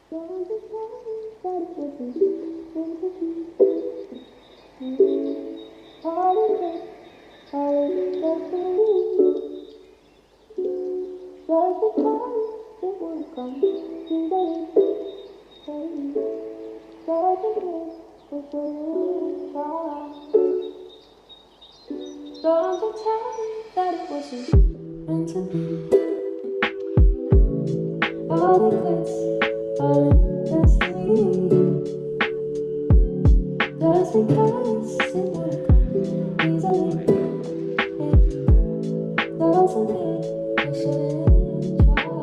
Don't you tell me that it wasn't meant to be. All the quits, all in destiny. Just because it won't come easily. Doesn't mean I shouldn't try.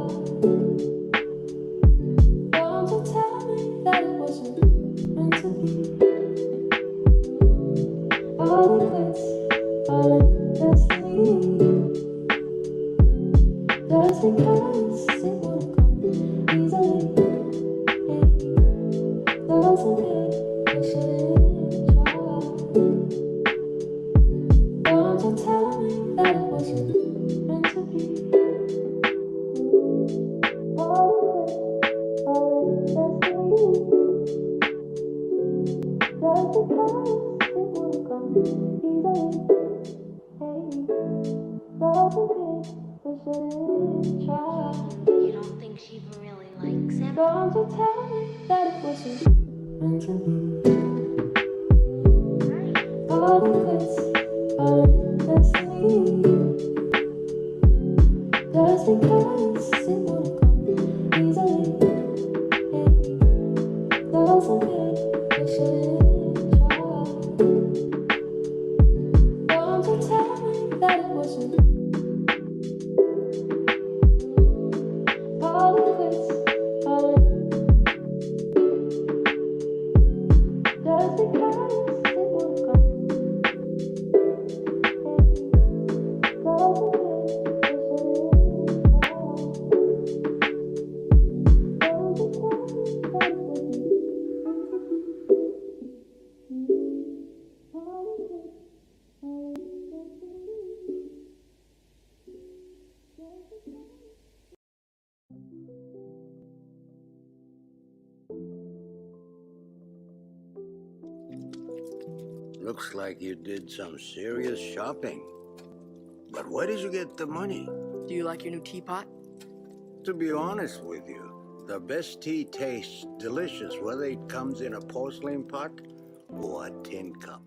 Don't you tell me that it wasn't meant to be. All the quits, all in destiny. Just because it won't come easily. Doesn't mean I shouldn't try. Don't you tell me that it wasn't meant to be. All in destiny. Just because it won't come easily. Doesn't mean I shouldn't try. You don't think she really likes him? Don't you tell me that it wasn't meant to be. All the quits, all in destiny. Just because it won't come easily. Doesn't mean I shouldn't try. Don't you tell me that it wasn't. All the quits, all in. Just because it won't come. Doesn't mean I shouldn't try. Don't you tell me that it wasn't. All the quits, all in destiny. Just because. Looks like you did some serious shopping. But where did you get the money? Do you like your new teapot? To be honest with you, the best tea tastes delicious whether it comes in a porcelain pot or a tin cup.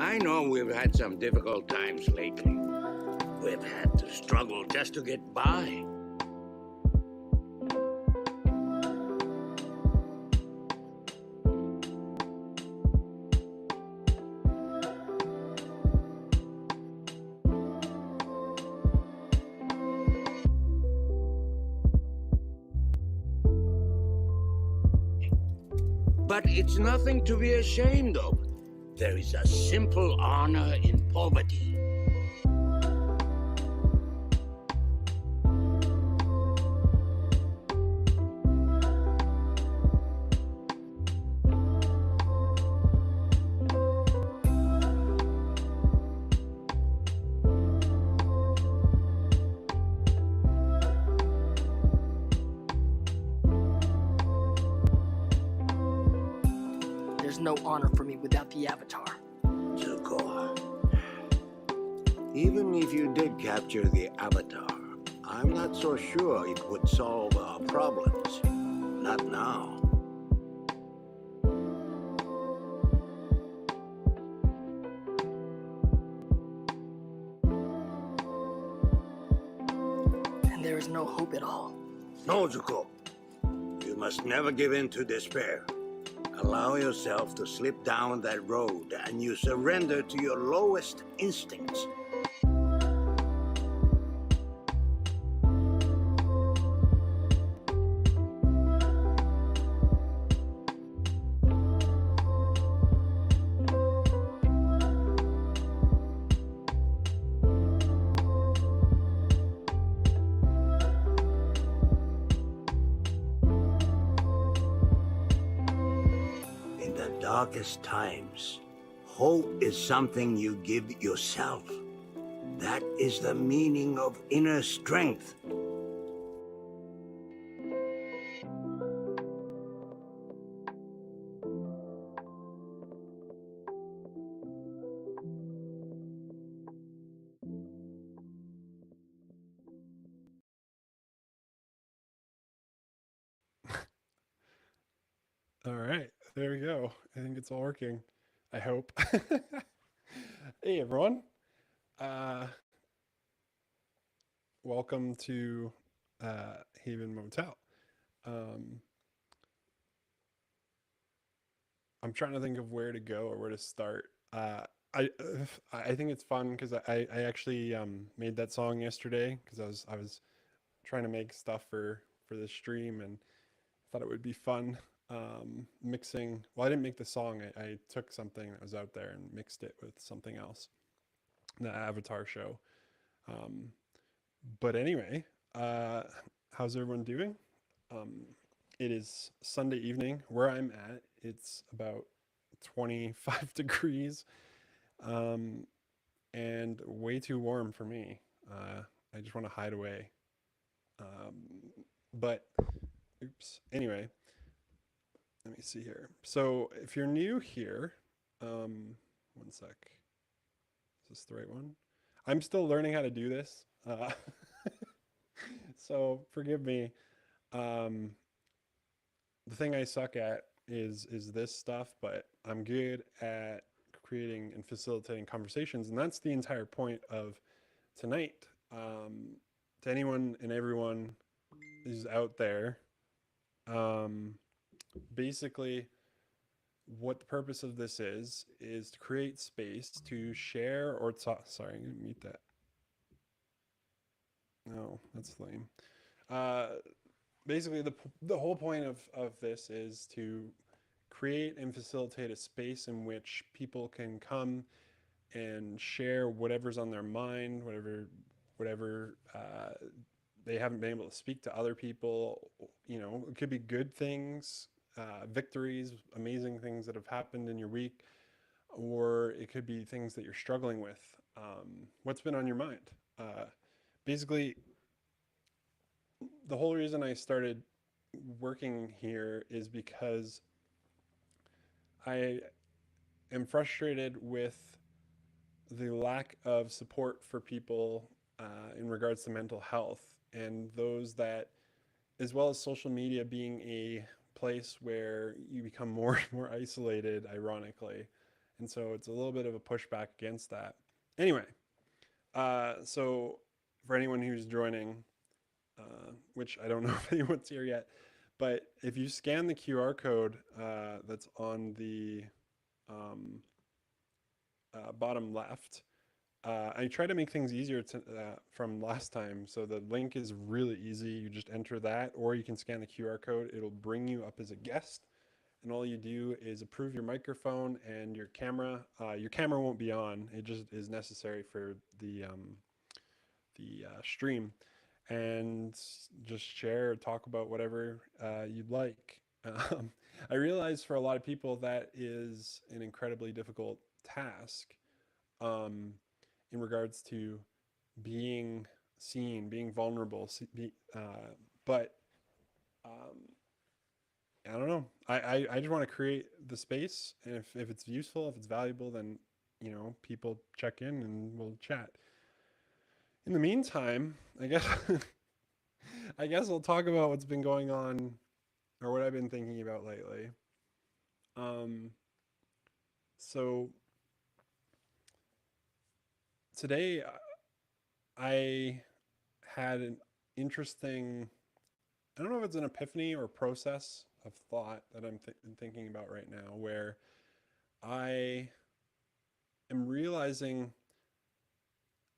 I know we've had some difficult times lately. We've had to struggle just to get by. But it's nothing to be ashamed of. There is a simple honor in poverty. There's no honor for me without the Avatar. Zuko, even if you did capture the Avatar, I'm not so sure it would solve our problems. Not now. And there is no hope at all. No, Zuko. You must never give in to despair. Allow yourself to slip down that road and you surrender to your lowest instincts. darkest times, hope is something you give yourself. That is the meaning of inner strength. All right, there we go. I think it's all working. I hope. Hey everyone, uh, welcome to Haven Motel. Um, I'm trying to think of where to go or where to start. I I think it's fun because I actually made that song yesterday because I was trying to make stuff for this stream and thought it would be fun mixing. Well, I didn't make the song. I took something that was out there and mixed it with something else. The Avatar show. Um, but anyway, uh, how's everyone doing? Um, it is Sunday evening where I'm at. It's about 25 degrees um, and way too warm for me. I just want to hide away. Um, but, oops. Anyway, let me see here. So if you're new here, one sec. Is this the right one? I'm still learning how to do this. So forgive me. Um, the thing I suck at is this stuff, but I'm good at creating and facilitating conversations, and that's the entire point of tonight. To anyone and everyone who's out there, um, basically, what the purpose of this is to create space to share or talk. Sorry, I'm gonna mute that. No, that's lame. Uh, basically, the whole point of this is to create and facilitate a space in which people can come and share whatever's on their mind, whatever they haven't been able to speak to other people. You know, it could be good things, victories, amazing things that have happened in your week, or it could be things that you're struggling with. What's been on your mind? Uh, Basically, the whole reason I started working here is because I am frustrated with the lack of support for people in regards to mental health, and those that, as well as social media being a place where you become more and more isolated, ironically. And so it's a little bit of a pushback against that. Anyway, so for anyone who's joining, which I don't know if anyone's here yet, but if you scan the QR code that's on the um, bottom left, I try to make things easier from last time. So the link is really easy. You just enter that, or you can scan the QR code. It'll bring you up as a guest. And all you do is approve your microphone and your camera. Your camera won't be on. It just is necessary for the stream. And just share, talk about whatever you'd like. Um, I realize for a lot of people that is an incredibly difficult task. Um, in regards to being seen, being vulnerable. But um, I don't know. I just want to create the space, and if it's useful, if it's valuable, then people check in and we'll chat. In the meantime, I guess I guess I'll talk about what's been going on or what I've been thinking about lately. Um, so today I had an interesting, I don't know if it's an epiphany or process of thought that I'm thinking about right now, where I am realizing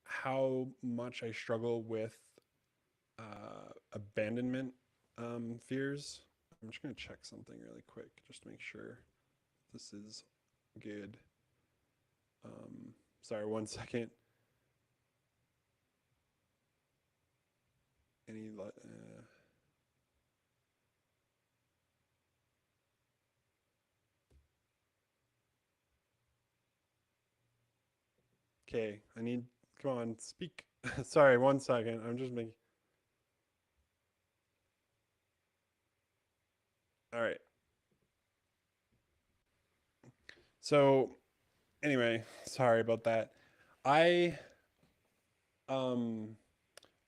how much I struggle with abandonment fears. I'm just going to check something really quick just to make sure this is good. Sorry, one second. Any Okay, come on, speak. Sorry, one second. I'm just making. All right. So, anyway, sorry about that. I, um,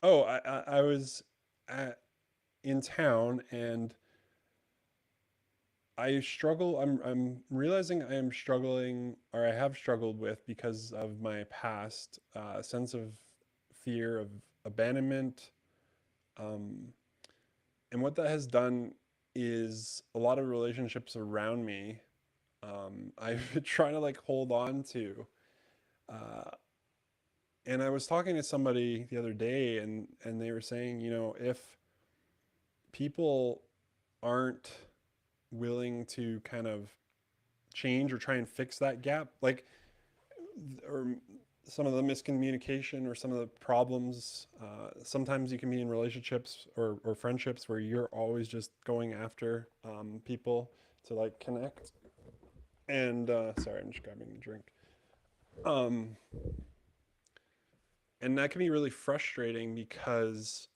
oh, I was at, in town and I'm realizing I am struggling, or I have struggled with because of my past sense of fear of abandonment. Um, and what that has done is a lot of relationships around me, I've been trying to like hold on to. Uh, and I was talking to somebody the other day, and they were saying, if people aren't willing to kind of change or try and fix that gap, like, or some of the miscommunication or some of the problems. Sometimes you can be in relationships or friendships where you're always just going after people to like connect. And sorry, I'm just grabbing a drink. Um, and that can be really frustrating because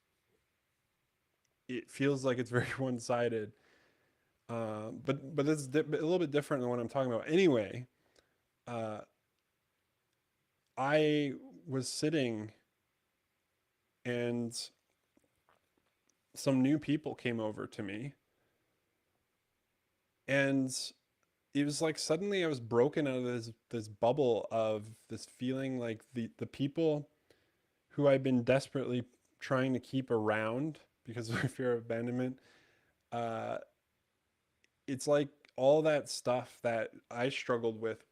it feels like it's very one-sided. But it's a little bit different than what I'm talking about. Anyway, uh, I was sitting and some new people came over to me, and it was like suddenly I was broken out of this bubble of this feeling like the people who I've been desperately trying to keep around because of my fear of abandonment. Uh, it's like all that stuff that I struggled with,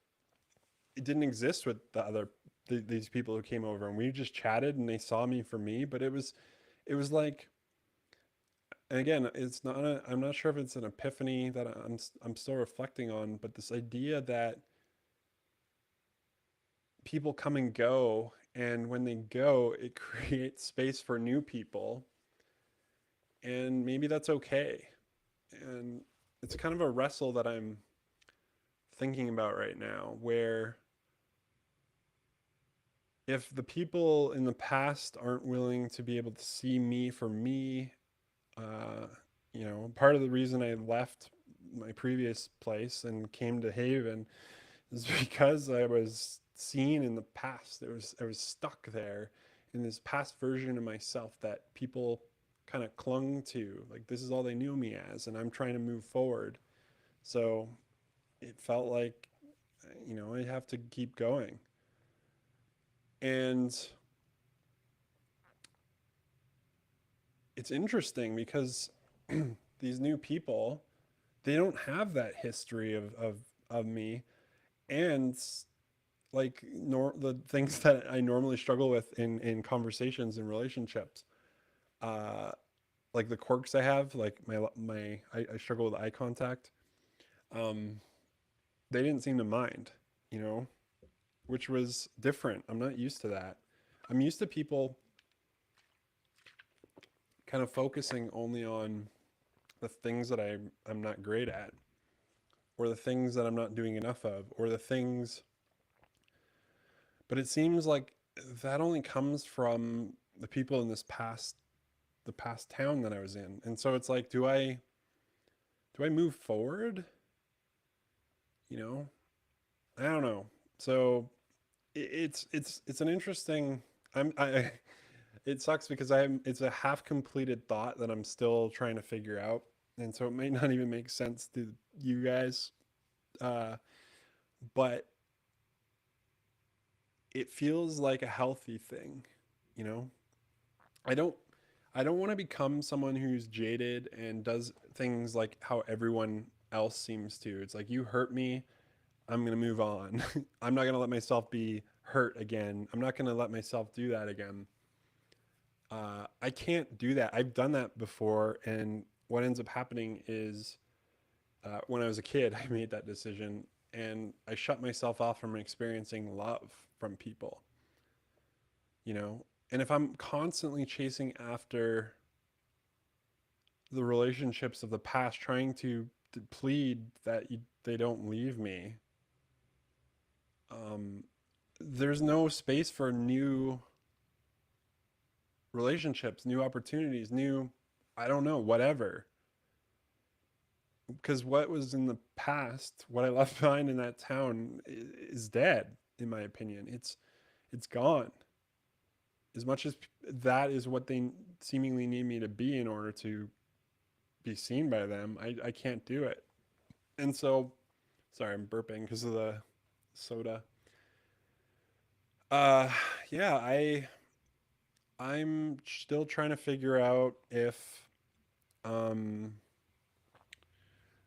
it didn't exist with these people who came over, and we just chatted and they saw me for me. But it was like, and again, I'm not sure if it's an epiphany that I'm still reflecting on, but this idea that people come and go, and when they go, it creates space for new people, and maybe that's okay. And it's kind of a wrestle that I'm thinking about right now, where if the people in the past aren't willing to be able to see me for me, uh, part of the reason I left my previous place and came to Haven is because I was seen in the past. I was stuck there in this past version of myself that people kind of clung to. Like, this is all they knew me as, and I'm trying to move forward. So it felt like, I have to keep going. And it's interesting because these new people, they don't have that history of me, and like the things that I normally struggle with in conversations and relationships, uh like the quirks I have, like I struggle with eye contact. um they didn't seem to mind, you know which was different. I'm not used to that. I'm used to people kind of focusing only on the things that I'm not great at, or the things that I'm not doing enough of, or the things. But it seems like that only comes from the people in the past town that I was in. And so it's like, do I move forward? You know, I don't know. So it's an interesting. I it sucks because it's a half completed thought that I'm still trying to figure out, and so it may not even make sense to you guys. Uh, but it feels like a healthy thing, you know. I don't I don't want to become someone who's jaded and does things like how everyone else seems to. It's like, you hurt me, I'm going to move on. I'm not going to let myself be hurt again. I'm not going to let myself do that again. I can't do that. I've done that before. And what ends up happening is, when I was a kid, I made that decision and I shut myself off from experiencing love from people, you know? And if I'm constantly chasing after the relationships of the past, trying to plead that they don't leave me, um, there's no space for new relationships, new opportunities, new, I don't know, whatever. Because what was in the past, what I left behind in that town is dead, in my opinion. It's gone. As much as that is what they seemingly need me to be in order to be seen by them, I can't do it. And so, sorry, I'm burping because of the soda. Uh, yeah, I'm still trying to figure out if um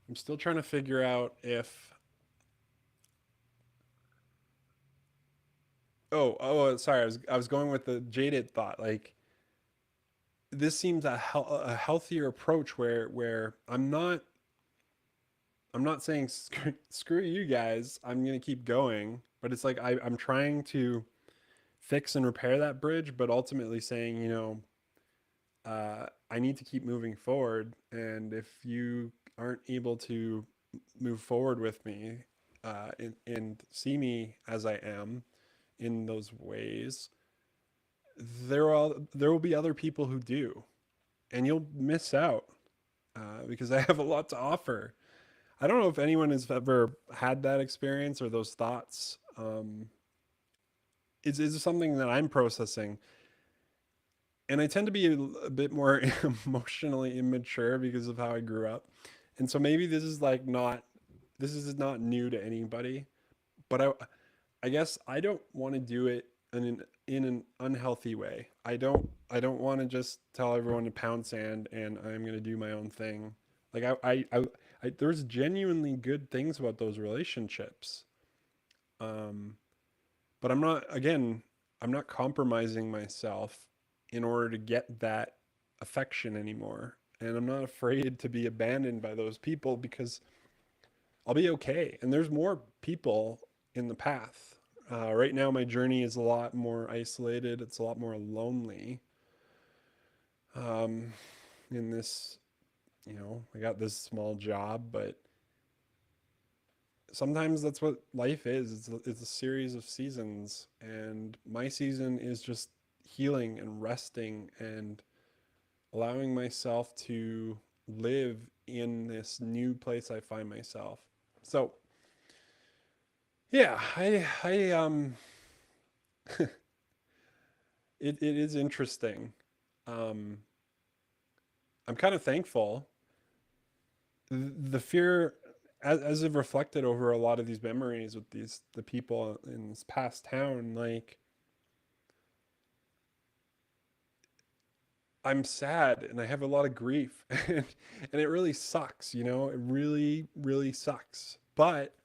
I'm still trying to figure out if sorry, I was going with the jaded thought. Like this seems a healthier approach where I'm not saying screw you guys. I'm gonna keep going, but it's like I'm trying to fix and repair that bridge, but ultimately saying, I need to keep moving forward. And if you aren't able to move forward with me and see me as I am in those ways, there will be other people who do, and you'll miss out because I have a lot to offer. I don't know if anyone has ever had that experience or those thoughts. It's something that I'm processing, and I tend to be a bit more emotionally immature because of how I grew up. And so maybe this is not new to anybody, but I guess I don't want to do it in an unhealthy way. I don't want to just tell everyone to pound sand and I'm going to do my own thing. Like there's genuinely good things about those relationships. Um, but I'm not compromising myself in order to get that affection anymore. And I'm not afraid to be abandoned by those people because I'll be okay. And there's more people in the path. Right now, my journey is a lot more isolated. It's a lot more lonely. Um, in this, I got this small job, but sometimes that's what life is. It's a series of seasons, and my season is just healing and resting and allowing myself to live in this new place I find myself. So, yeah, it is interesting. Um, I'm kind of thankful. The fear, as I've reflected over a lot of these memories with the people in this past town, like I'm sad and I have a lot of grief, and it really sucks. It really, really sucks. But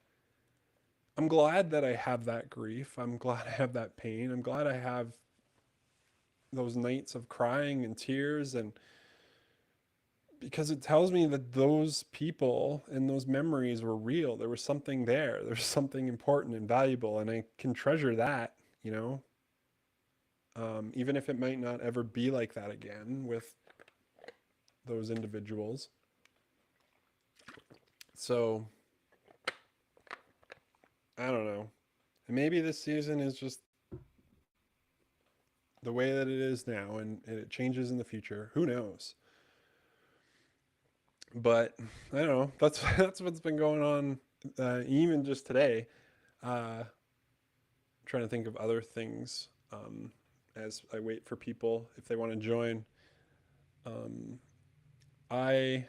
I'm glad that I have that grief. I'm glad I have that pain. I'm glad I have those nights of crying and tears, and because it tells me that those people and those memories were real. There was something there. There's something important and valuable, and I can treasure that, even if it might not ever be like that again with those individuals. So I don't know. And maybe this season is just the way that it is now, and it changes in the future. Who knows? But I don't know. That's what's been going on, even just today. Trying to think of other things as I wait for people if they want to join. Um, I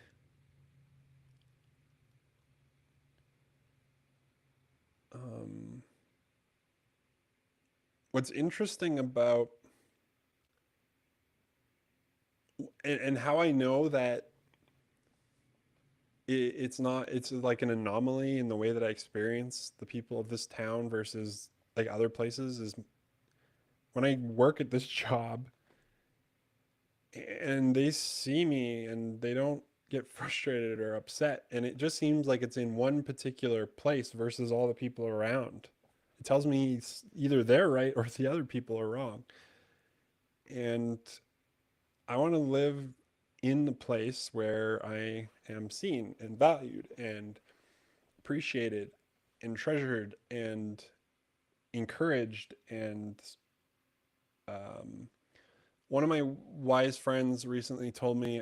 um, what's interesting about and how I know that it's not it's like an anomaly in the way that I experience the people of this town versus like other places is when I work at this job and they see me and they don't get frustrated or upset, and it just seems like it's in one particular place versus all the people around. It tells me either they're right or the other people are wrong. And I want to live in the place where I am seen and valued and appreciated and treasured and encouraged. And um, one of my wise friends recently told me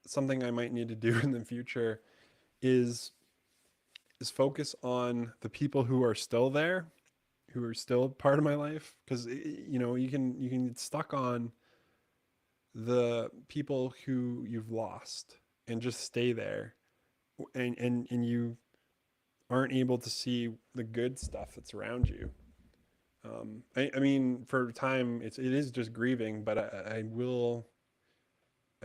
something I might need to do in the future is focus on the people who are still there, who are still part of my life, because you can get stuck on the people who you've lost and just stay there, and you aren't able to see the good stuff that's around you. I mean, for time, it is just grieving, but I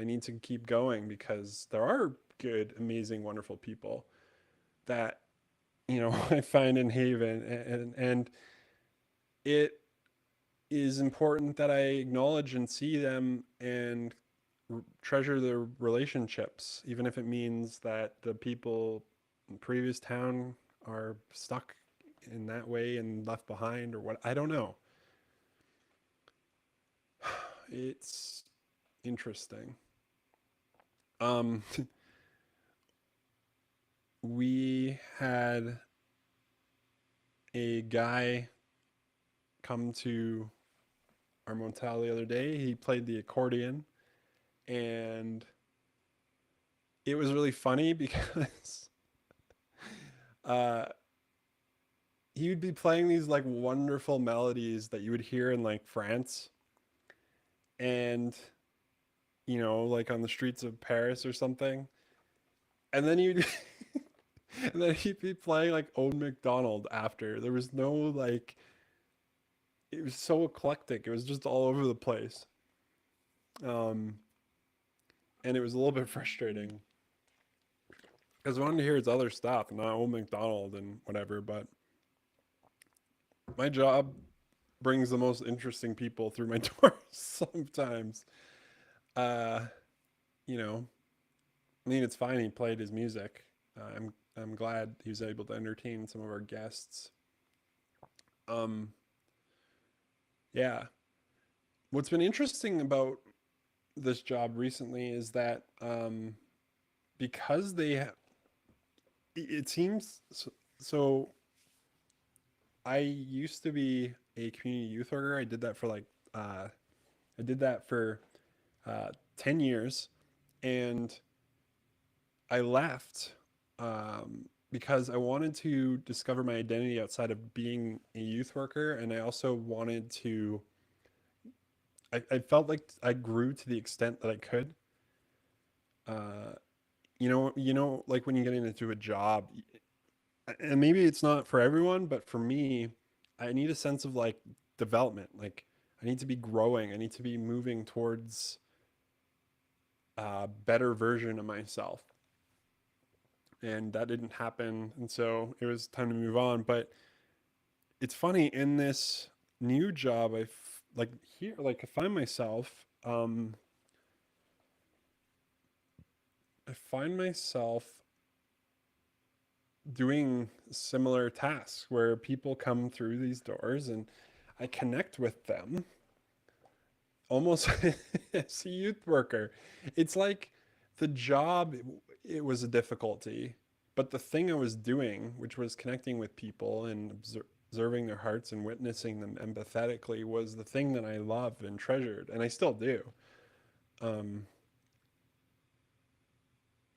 need to keep going because there are good, amazing, wonderful people that I find in Haven, and it is important that I acknowledge and see them and treasure their relationships, even if it means that the people in the previous town are stuck in that way and left behind or what. I don't know. It's interesting. Um, we had a guy come to our motel the other day. He played the accordion, and it was really funny because uh, he would be playing these like wonderful melodies that you would hear in like France, and like on the streets of Paris or something. And then he'd and then he'd be playing like Old MacDonald after. There was no like, it was so eclectic. It was just all over the place. Um, and it was a little bit frustrating because I wanted to hear his other stuff, not Old MacDonald and whatever. But my job brings the most interesting people through my doors sometimes. Uh, you know, I mean, it's fine. He played his music. I'm glad he was able to entertain some of our guests. Um, yeah. What's been interesting about this job recently is that because it seems so. I used to be a community youth worker. I did that for 10 years, and I left because I wanted to discover my identity outside of being a youth worker, and I also wanted to. I felt like I grew to the extent that I could. Uh, like when you get into a job, and maybe it's not for everyone, but for me, I need a sense of like development. Like I need to be growing. I need to be moving towards a better version of myself. And that didn't happen, and so it was time to move on. But it's funny in this new job, like here, like I find myself, I find myself doing similar tasks where people come through these doors and I connect with them almost as a youth worker. It's like the job, it was a difficulty, but the thing I was doing, which was connecting with people and observing their hearts and witnessing them empathetically, was the thing that I loved and treasured, and I still do. Um,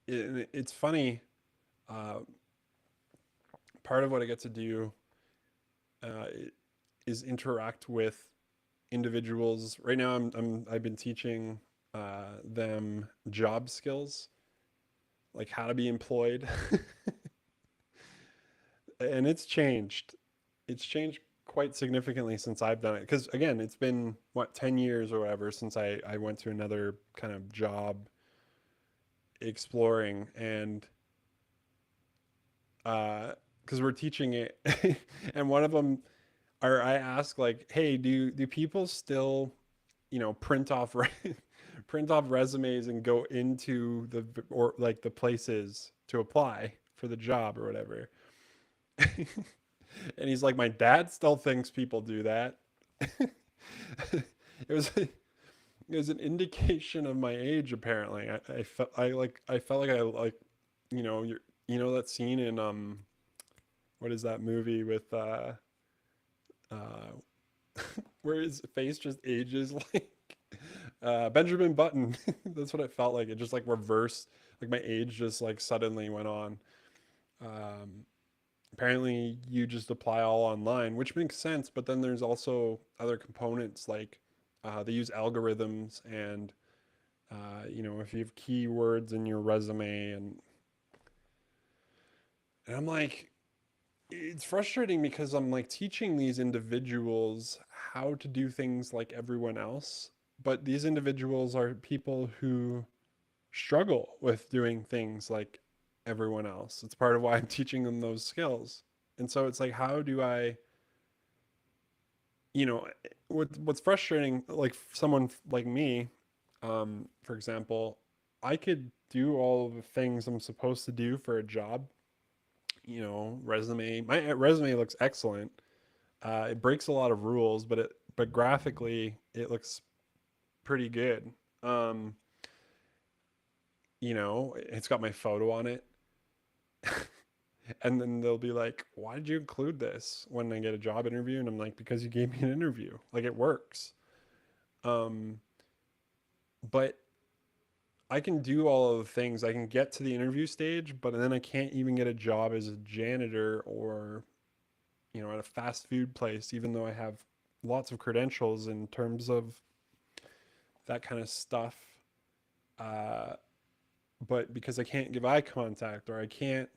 it's funny. Uh, Part of what I get to do uh, is interact with individuals. Right now, I've been teaching them job skills, like how to be employed, and it's changed. It's changed quite significantly since I've done it. Because again, it's been what 10 years or whatever since I went to another kind of job exploring, and because we're teaching it, and one of them, or I ask like, hey, do people still print off print off resumes and go into the or like the places to apply for the job or whatever. And he's like, my dad still thinks people do that. It was an indication of my age apparently. I felt like I like that scene in what is that movie with where his face just ages like Benjamin Button. That's what it felt like. It just like reversed, like my age just like suddenly went on. Um, Apparently, you just apply all online, which makes sense. But then there's also other components like they use algorithms and if you have keywords in your resume and I'm like, it's frustrating because I'm like teaching these individuals how to do things like everyone else, but these individuals are people who struggle with doing things like everyone else. It's part of why I'm teaching them those skills. And so it's like, how do I, what's frustrating, like someone like me, for example, I could do all the things I'm supposed to do for a job, resume. My resume looks excellent. It breaks a lot of rules, but graphically it looks pretty good. Um, it's got my photo on it. And then they'll be like, "Why did you include this when I get a job interview?" And I'm like, "Because you gave me an interview. Like it works." Um, but I can do all of the things. I can get to the interview stage, but then I can't even get a job as a janitor or, at a fast food place, even though I have lots of credentials in terms of that kind of stuff. Uh, but because I can't give eye contact or I can't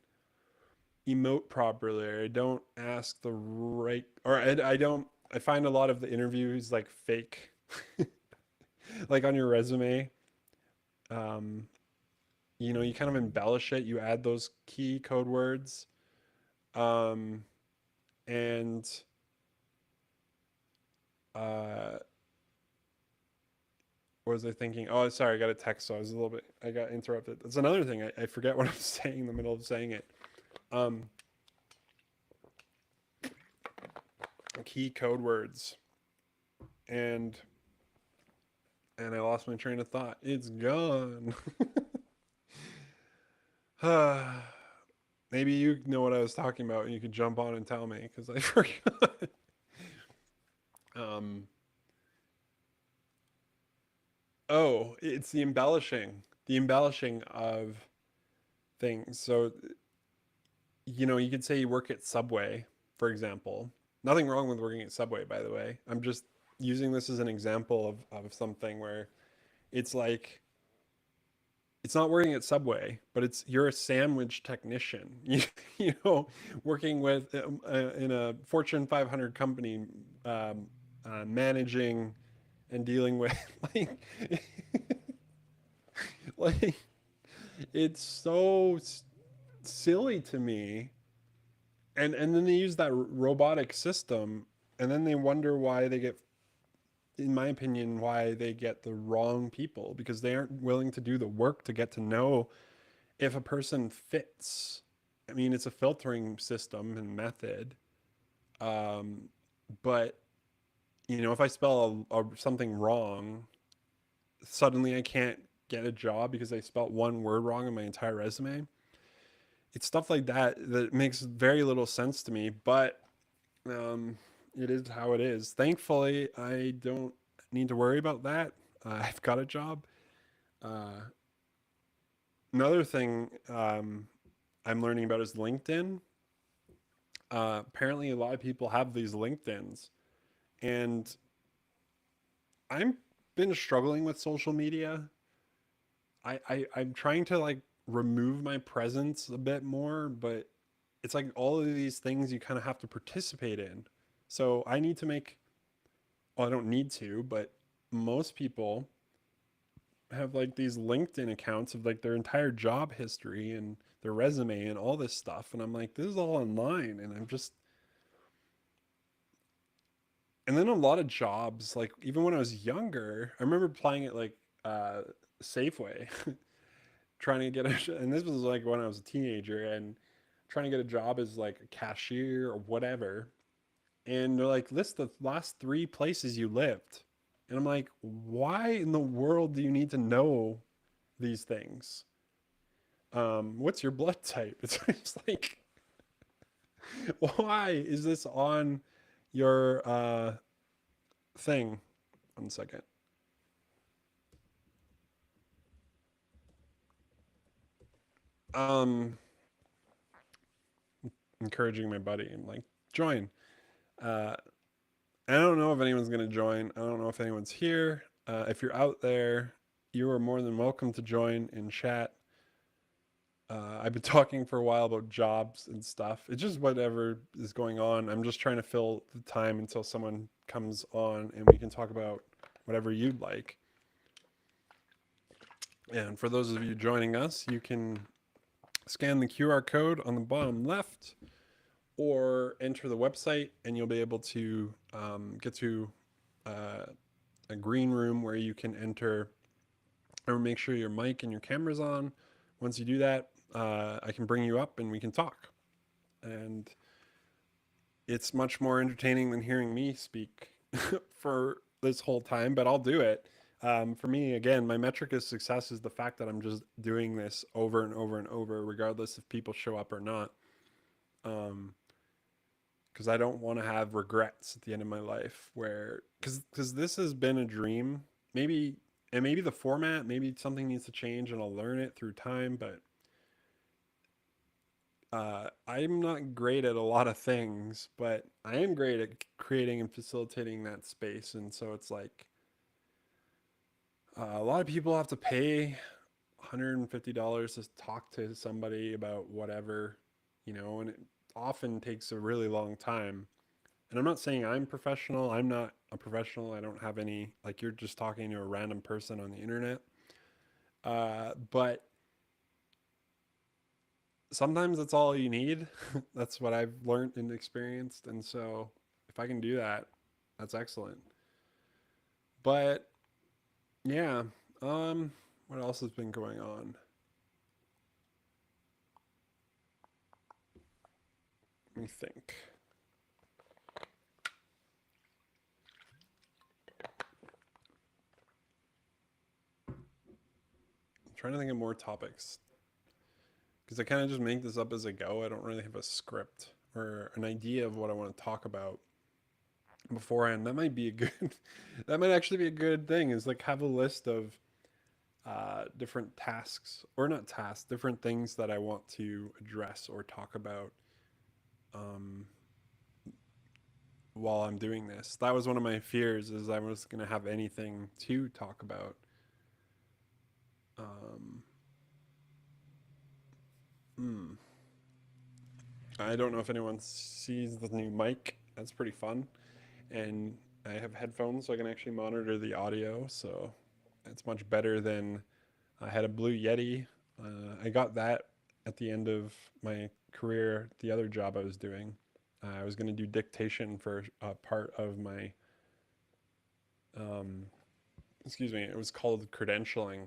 emote properly or I don't ask the right, or I don't, I find a lot of the interviews like fake, like on your resume. Um, you kind of embellish it. You add those key code words. Um, and uh, what was I thinking? Oh, sorry, I got a text, so I got interrupted. That's another thing. I forget what I'm saying in the middle of saying it. Um, Key code words, and I lost my train of thought. It's gone. Maybe you know what I was talking about, and you could jump on and tell me because I forgot. um, oh, it's the embellishing of things. So you could say you work at Subway, for example. Nothing wrong with working at Subway, by the way. I'm just using this as an example of something where it's like it's not working at Subway, but you're a sandwich technician. You know, working with in a Fortune 500 company, managing and dealing with like like it's so silly to me. And then they use that robotic system, and then they wonder why they get, in my opinion, why they get the wrong people because they aren't willing to do the work to get to know if a person fits. I mean, it's a filtering system and method. Um, but if I spell something wrong, suddenly I can't get a job because I spelt one word wrong in my entire resume. It's stuff like that that makes very little sense to me, but um, it is how it is. Thankfully, I don't need to worry about that. I've got a job. Uh, Another thing I'm learning about is LinkedIn. Apparently, a lot of people have these LinkedIn's, and I've been struggling with social media. I'm trying to like remove my presence a bit more, but it's like all of these things you kind of have to participate in. So I need to make, well, I don't need to, but most people have like these LinkedIn accounts of like their entire job history and their resume and all this stuff. And I'm like, this is all online. And I'm just, and then a lot of jobs, like even when I was younger, I remember applying at like Safeway, trying to get and this was like when I was a teenager and trying to get a job as like a cashier or whatever. And they're like, list the last three places you lived. And I'm like, why in the world do you need to know these things? What's your blood type? It's like, why is this on your thing. 1 second. Um, Encouraging my buddy and like join. Uh, I don't know if anyone's gonna join. I don't know if anyone's here. If you're out there, you are more than welcome to join and chat. I've been talking for a while about jobs and stuff. It's just whatever is going on. I'm just trying to fill the time until someone comes on and we can talk about whatever you'd like. And for those of you joining us, you can scan the QR code on the bottom left or enter the website and you'll be able to get to uh, a green room where you can enter or make sure your mic and your camera's on. Once you do that, I can bring you up and we can talk. And it's much more entertaining than hearing me speak for this whole time, but I'll do it. For me, again, my metric of success is the fact that I'm just doing this over and over and over, regardless if people show up or not. Um, because I don't want to have regrets at the end of my life where because this has been a dream. Maybe and maybe the format, maybe something needs to change and I'll learn it through time, but I'm not great at a lot of things, but I am great at creating and facilitating that space. And so it's like a lot of people have to pay $150 to talk to somebody about whatever, and it often takes a really long time. And I'm not saying I'm professional. I'm not a professional. I don't have any, like, you're just talking to a random person on the internet. But sometimes that's all you need. That's what I've learned and experienced. And so if I can do that, that's excellent. But yeah, what else has been going on? Let me think. I'm trying to think of more topics because I kind of just make this up as I go. I don't really have a script or an idea of what I want to talk about beforehand. That might be a good, that might actually be a good thing is like have a list of different tasks or not tasks, different things that I want to address or talk about um, while I'm doing this. That was one of my fears is I was going to have anything to talk about. Um, hmm. I don't know if anyone sees the new mic. That's pretty fun. And I have headphones so I can actually monitor the audio. So it's much better than I had a Blue Yeti. I got that at the end of my career, the other job I was doing. I was going to do dictation for a part of my, um, excuse me, it was called credentialing.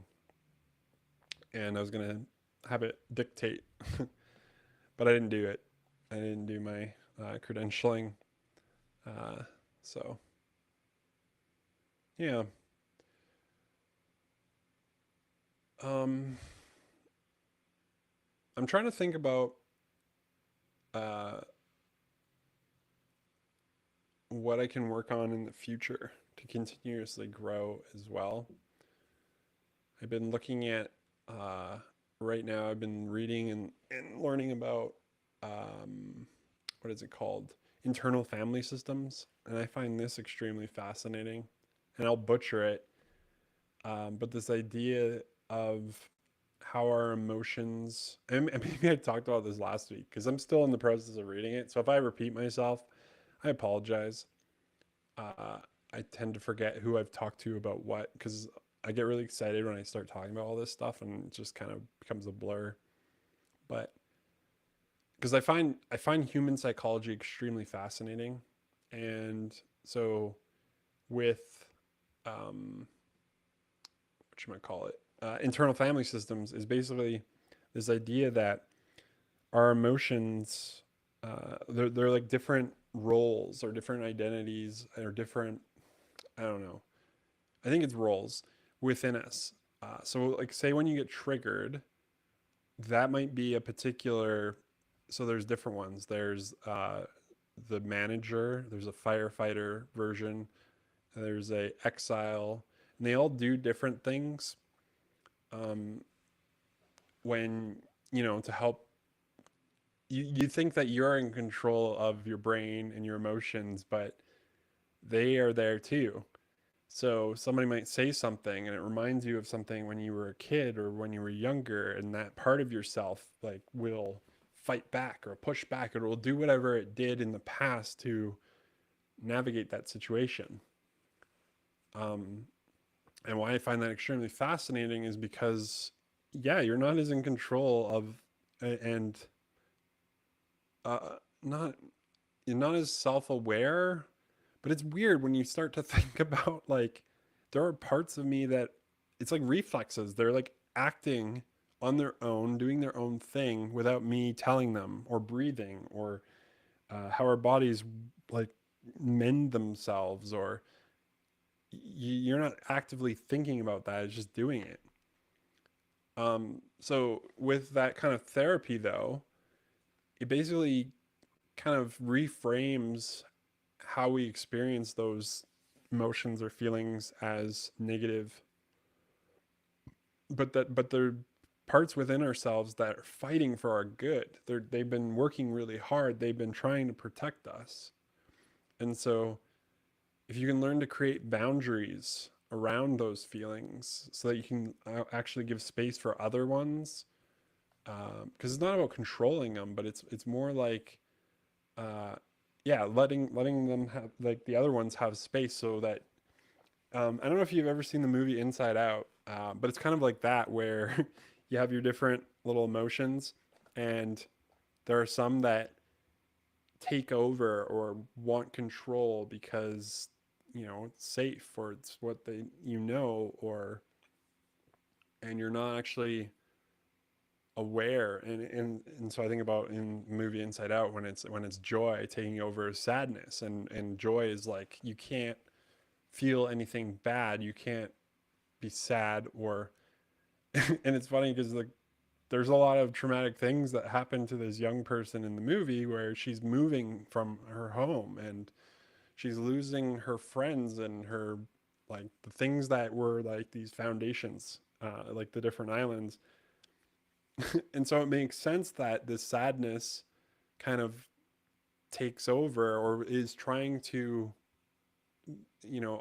And I was going to have it dictate, but I didn't do it. I didn't do my credentialing. Uh, so, yeah. Um, I'm trying to think about uh, what I can work on in the future to continuously grow as well. I've been looking at, uh, right now, I've been reading and learning about, um, what is it called? Internal family systems. And I find this extremely fascinating. And I'll butcher it. But this idea of how our emotions, and maybe I talked about this last week because I'm still in the process of reading it. So if I repeat myself, I apologize. uh, I tend to forget who I've talked to about what because I get really excited when I start talking about all this stuff and it just kind of becomes a blur. But because I find human psychology extremely fascinating, and so with what should I call it? Internal family systems is basically this idea that our emotions they're like different roles or different identities or different I don't know. I think it's roles within us. So, like, say when you get triggered, that might be a particular. So there's different ones. There's the manager, there's a firefighter version, there's a exile, and they all do different things. Um, when to help you think that you're in control of your brain and your emotions, but they are there too. So somebody might say something and it reminds you of something when you were a kid or when you were younger, and that part of yourself like will fight back or push back, or it will do whatever it did in the past to navigate that situation. Um, and why I find that extremely fascinating is because, yeah, you're not as in control of, and not you're not as self-aware. But it's weird when you start to think about, like, there are parts of me that it's like reflexes. They're like acting on their own, doing their own thing without me telling them, or breathing, or how our bodies like mend themselves, or you're not actively thinking about that. It's just doing it. So with that kind of therapy, though, it basically kind of reframes how we experience those emotions or feelings as negative, but they're parts within ourselves that are fighting for our good. They've been working really hard. They've been trying to protect us. And so if you can learn to create boundaries around those feelings so that you can actually give space for other ones, because it's not about controlling them, but it's more like, uh, yeah, letting them have, like, the other ones have space, so that I don't know if you've ever seen the movie Inside Out, but it's kind of like that, where you have your different little emotions, and there are some that take over or want control because it's safe, or it's what they or and you're not actually aware. And so I think about in the movie Inside Out, when it's joy taking over sadness, and joy is like, you can't feel anything bad, you can't be sad, or and it's funny because, like, there's a lot of traumatic things that happen to this young person in the movie, where she's moving from her home and she's losing her friends and her, like, the things that were like these foundations, like the different islands. And so it makes sense that this sadness kind of takes over, or is trying to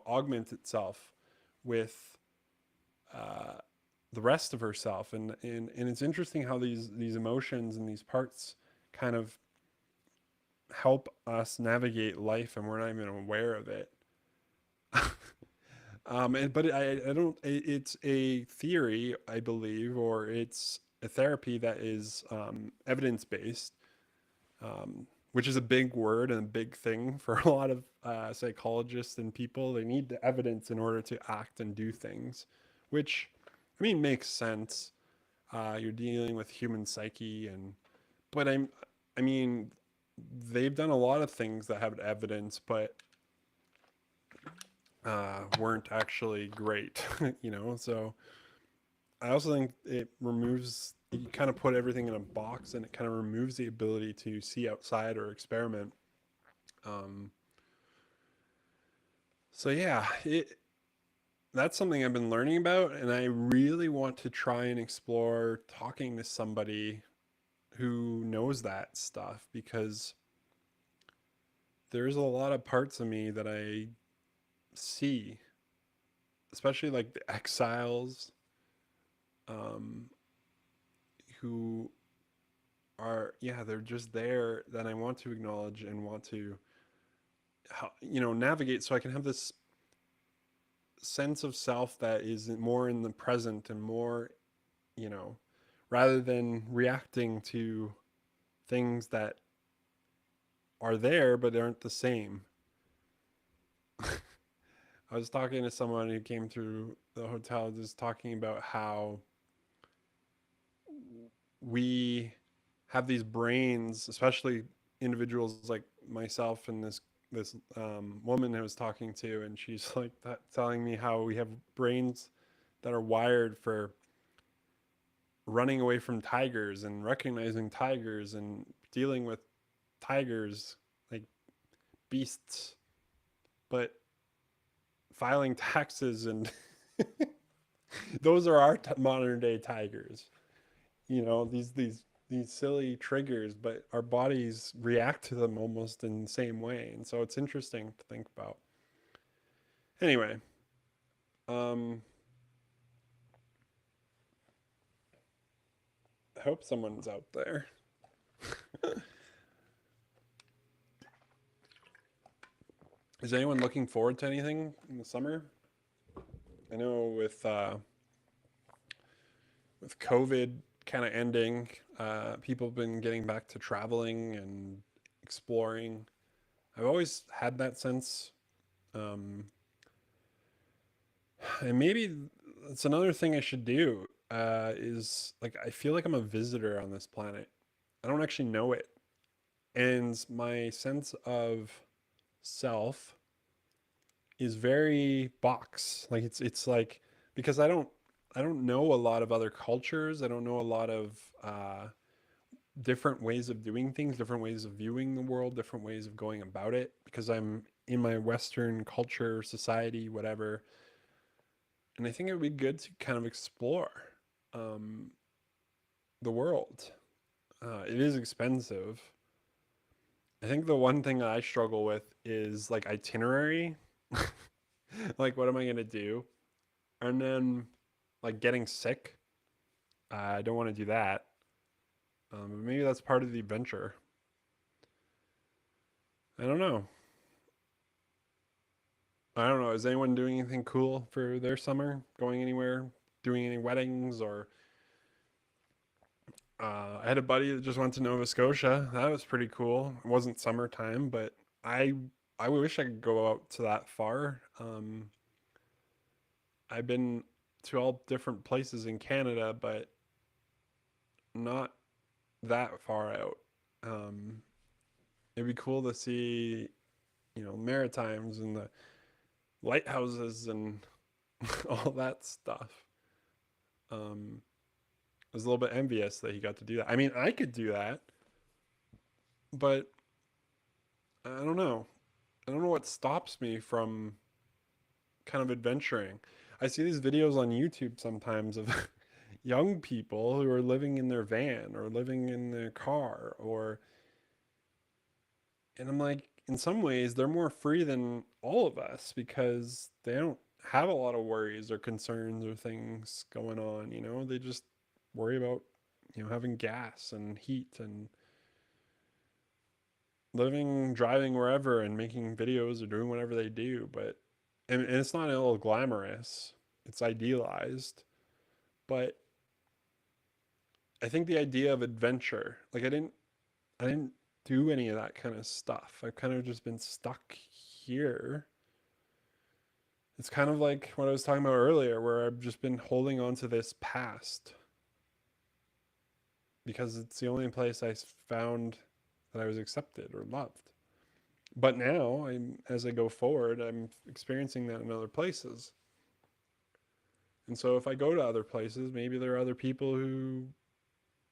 augment itself with uh, the rest of herself. And it's interesting how these emotions and these parts kind of help us navigate life, and we're not even aware of it. But I don't, it's a theory, I believe, or it's a therapy that is evidence based, which is a big word and a big thing for a lot of psychologists and people. They need the evidence in order to act and do things, which, I mean, makes sense. You're dealing with human psyche, but I mean, they've done a lot of things that have evidence, but weren't actually great, So I also think it removes, you kind of put everything in a box, and it kind of removes the ability to see outside or experiment. Um, so yeah, that's something I've been learning about, and I really want to try and explore talking to somebody who knows that stuff, because there's a lot of parts of me that I see, especially like the exiles, um, who are, yeah, they're just there, that I want to acknowledge and want to navigate, so I can have this sense of self that is more in the present, and more, you know rather than reacting to things that are there but aren't the same. I was talking to someone who came through the hotel, just talking about how we have these brains, especially individuals like myself and this woman I was talking to, and she's like that, telling me how we have brains that are wired for running away from tigers and recognizing tigers and dealing with tigers, like beasts, but filing taxes and those are our modern day tigers. You know, these silly triggers, but our bodies react to them almost in the same way, and so it's interesting to think about. Anyway, um, I hope someone's out there. Is anyone looking forward to anything in the summer? I know with COVID kind of ending, people have been getting back to traveling and exploring. I've always had that sense, um, and maybe that's another thing I should do. Is like I feel like I'm a visitor on this planet. I don't actually know it, and my sense of self is very box. Like it's like because I don't know a lot of other cultures. I don't know a lot of different ways of doing things, different ways of viewing the world, different ways of going about it because I'm in my Western culture, society, whatever. And I think it would be good to kind of explore um, the world. It is expensive. I think the one thing that I struggle with is like itinerary. Like, what am I going to do? And then, like, getting sick. I don't want to do that. But maybe that's part of the adventure. I don't know. I don't know. Is anyone doing anything cool for their summer? Going anywhere? Doing any weddings? Or I had a buddy that just went to Nova Scotia. That was pretty cool. It wasn't summertime, but I I wish I could go out to that far. I've been to all different places in Canada, but not that far out. Um, it'd be cool to see, Maritimes and the lighthouses and all that stuff. Um, I was a little bit envious that he got to do that. I mean, I could do that, but I don't know. I don't know what stops me from kind of adventuring. I see these videos on YouTube sometimes of young people who are living in their van or living in their car and I'm like, in some ways, they're more free than all of us because they don't have a lot of worries or concerns or things going on, you know? They just worry about, having gas and heat and living, driving wherever and making videos or doing whatever they do. But, and it's not all glamorous, it's idealized. But I think the idea of adventure, like I didn't do any of that kind of stuff. I've kind of just been stuck here. It's kind of like what I was talking about earlier, where I've just been holding on to this past because it's the only place I found that I was accepted or loved. But now, as I go forward, I'm experiencing that in other places. And so if I go to other places, maybe there are other people who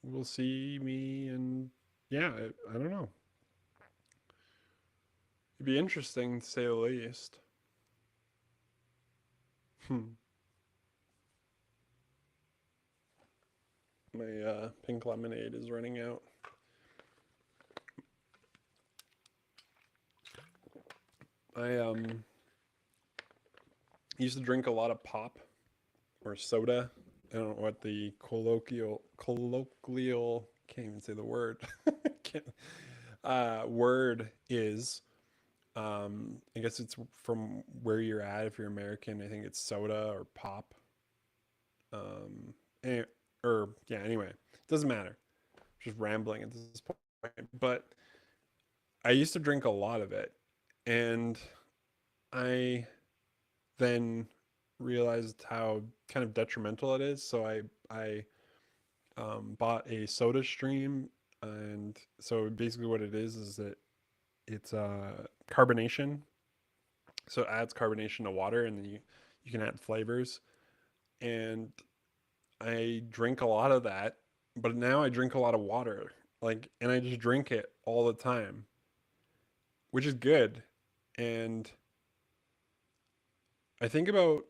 will see me and yeah, I don't know. It'd be interesting to say the least. Hmm. My pink lemonade is running out. I used to drink a lot of pop or soda. I don't know what the colloquial can't even say the word can't, word is. I guess it's from where you're at. If you're American, I think it's soda or pop. Um, eh, or yeah. Anyway, it doesn't matter. Just rambling at this point. But I used to drink a lot of it, and I then realized how kind of detrimental it is. So I bought a Soda Stream, and so basically what it is that it's carbonation. So it adds carbonation to water, and then you can add flavors. And I drink a lot of that, but now I drink a lot of water, like, and I just drink it all the time, which is good. And I think about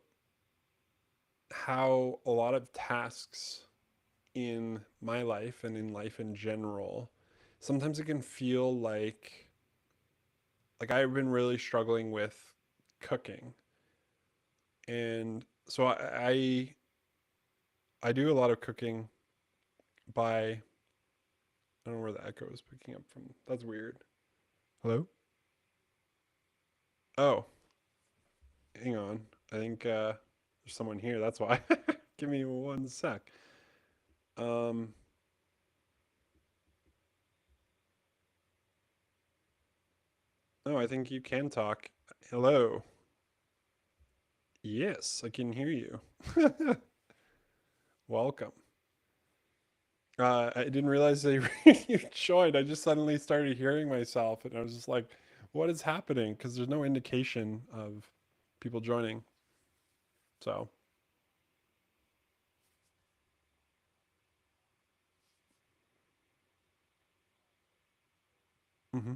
how a lot of tasks in my life and in life in general, sometimes it can feel like I've been really struggling with cooking. And so I do a lot of cooking by, I don't know where the echo is picking up from. That's weird. Hello? Oh, hang on. I think there's someone here. That's why. Give me one sec. Um, oh, I think you can talk. Hello. Yes, I can hear you. Welcome. I didn't realize that you joined. I just suddenly started hearing myself, and I was just like, "What is happening?" Because there's no indication of people joining. So, hmm.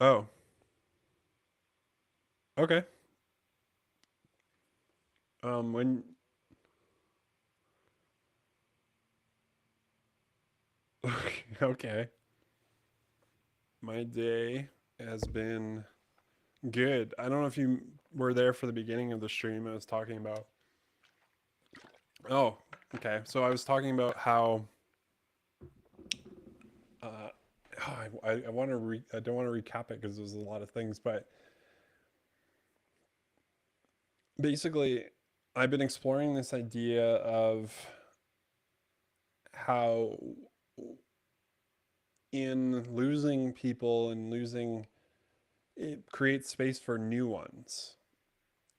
Oh, okay. When okay, my day has been good. I don't know if you were there for the beginning of the stream. I was talking about. Oh, okay. So I was talking about how uh, I want to I don't want to recap it because there's a lot of things, but basically, I've been exploring this idea of how in losing people and losing it creates space for new ones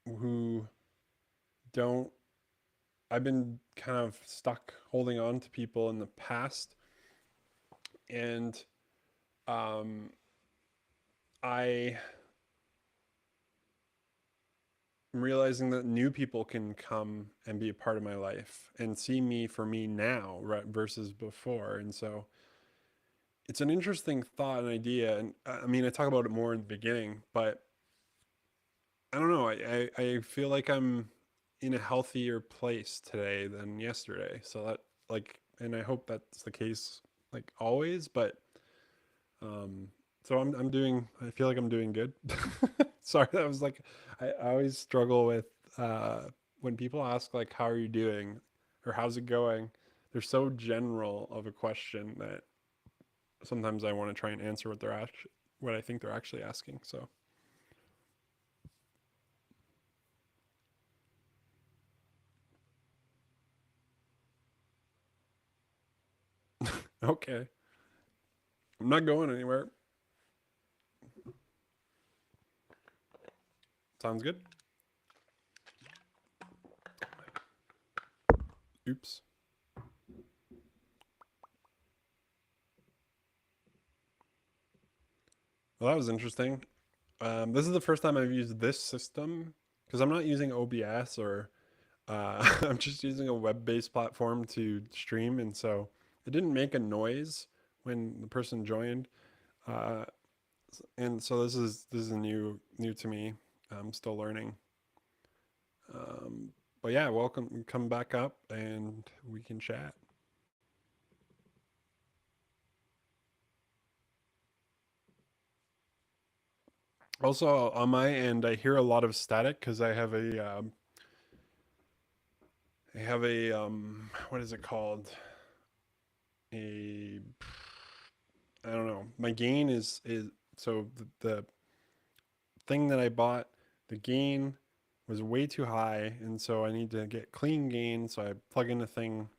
who don't. I've been kind of stuck holding on to people in the past, and um, I am realizing that new people can come and be a part of my life and see me for me now, right, versus before. And so it's an interesting thought and idea. And I mean, I talk about it more in the beginning, but I don't know. I feel like I'm in a healthier place today than yesterday. So that like, and I hope that's the case like always, but um, so I'm doing, I feel like I'm doing good. Sorry, that was like, I always struggle with when people ask like, how are you doing or how's it going? They're so general of a question that sometimes I want to try and answer what they're actually, what I think they're actually asking. So, okay, I'm not going anywhere. Sounds good. Oops. Well, that was interesting. This is the first time I've used this system because I'm not using OBS or I'm just using a web-based platform to stream, and so it didn't make a noise when the person joined. Uh, and so this is new to me. I'm still learning. Um, but yeah, welcome. Come back up, and we can chat. Also, on my end, I hear a lot of static because I have a what is it called? A I don't know. My gain is so the thing that I bought, the gain was way too high, and so I need to get clean gain. So I plug in the thing,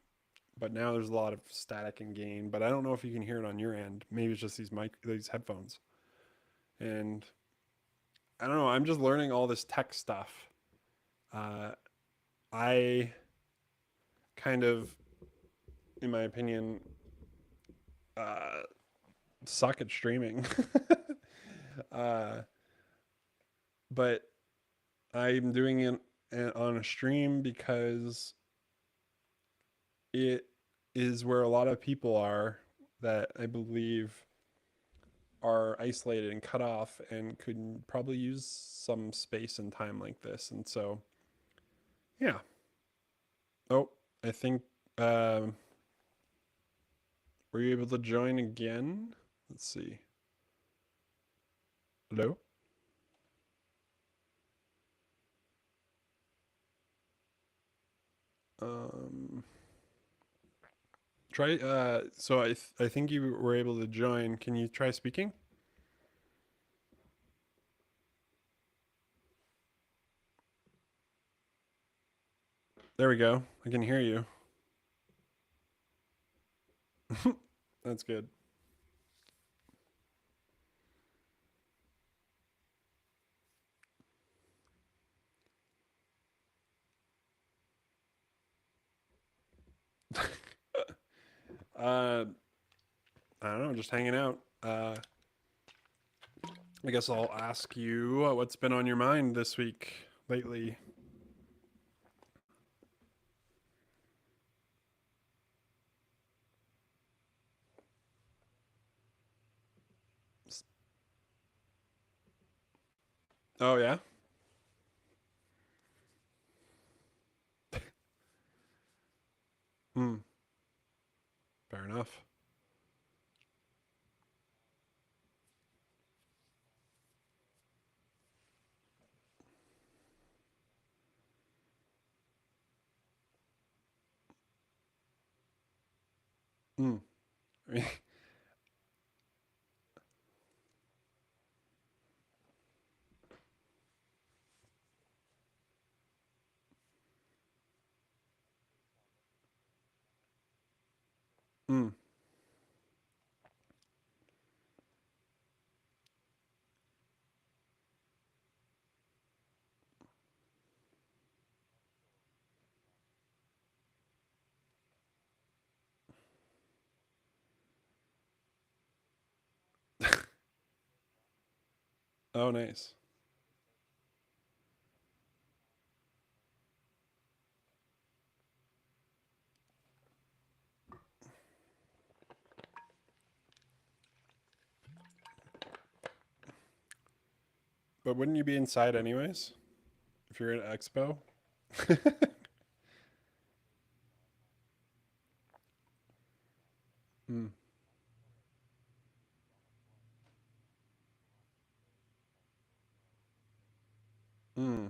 but now there's a lot of static and gain. But I don't know if you can hear it on your end. Maybe it's just these headphones. And I don't know. I'm just learning all this tech stuff. Uh, I kind of, in my opinion, uh, suck at streaming. uh, but I'm doing it on a stream because it is where a lot of people are that I believe are isolated and cut off and could probably use some space and time like this. And so, yeah. Oh, I think, um, were you able to join again? Let's see. Hello? Um, try, so I think you were able to join. Can you try speaking? There we go. I can hear you. That's good. uh, I don't know, just hanging out. I guess I'll ask you what's been on your mind this week lately. Oh yeah. Hmm. Fair enough. Hmm. Hmm. Oh, nice. But wouldn't you be inside anyways if you're at Expo? Hmm. Hmm.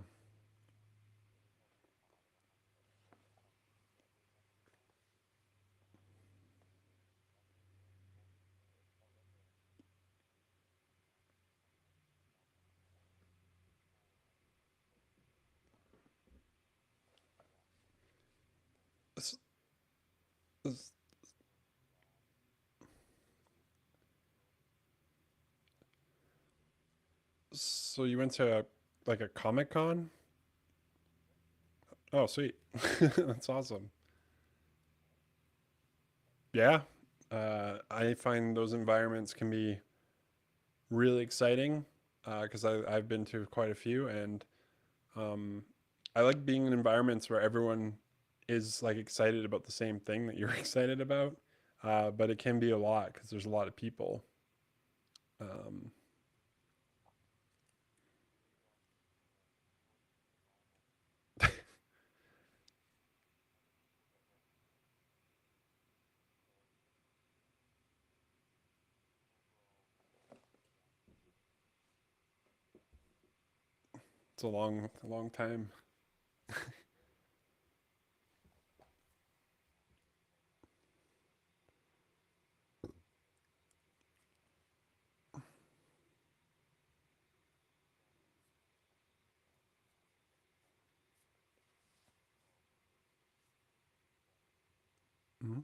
S- s- So you went to like a Comic Con? Oh, sweet. That's awesome. Yeah. I find those environments can be really exciting because I've been to quite a few, and um, I like being in environments where everyone is like excited about the same thing that you're excited about. But it can be a lot because there's a lot of people. Um, it's a long time. Mhm.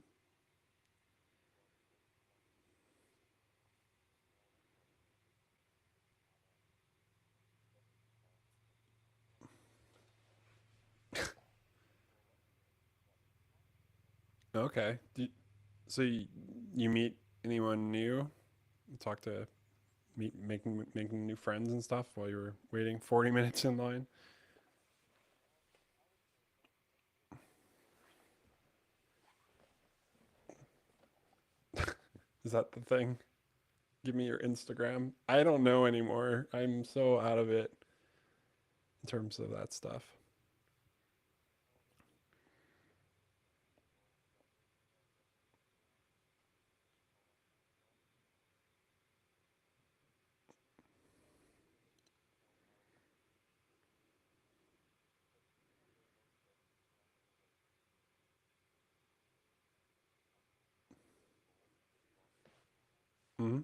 Okay. So you meet anyone new? Talk to meet making new friends and stuff while you were waiting 40 minutes in line. Is that the thing? Give me your Instagram. I don't know anymore. I'm so out of it in terms of that stuff. Hmm.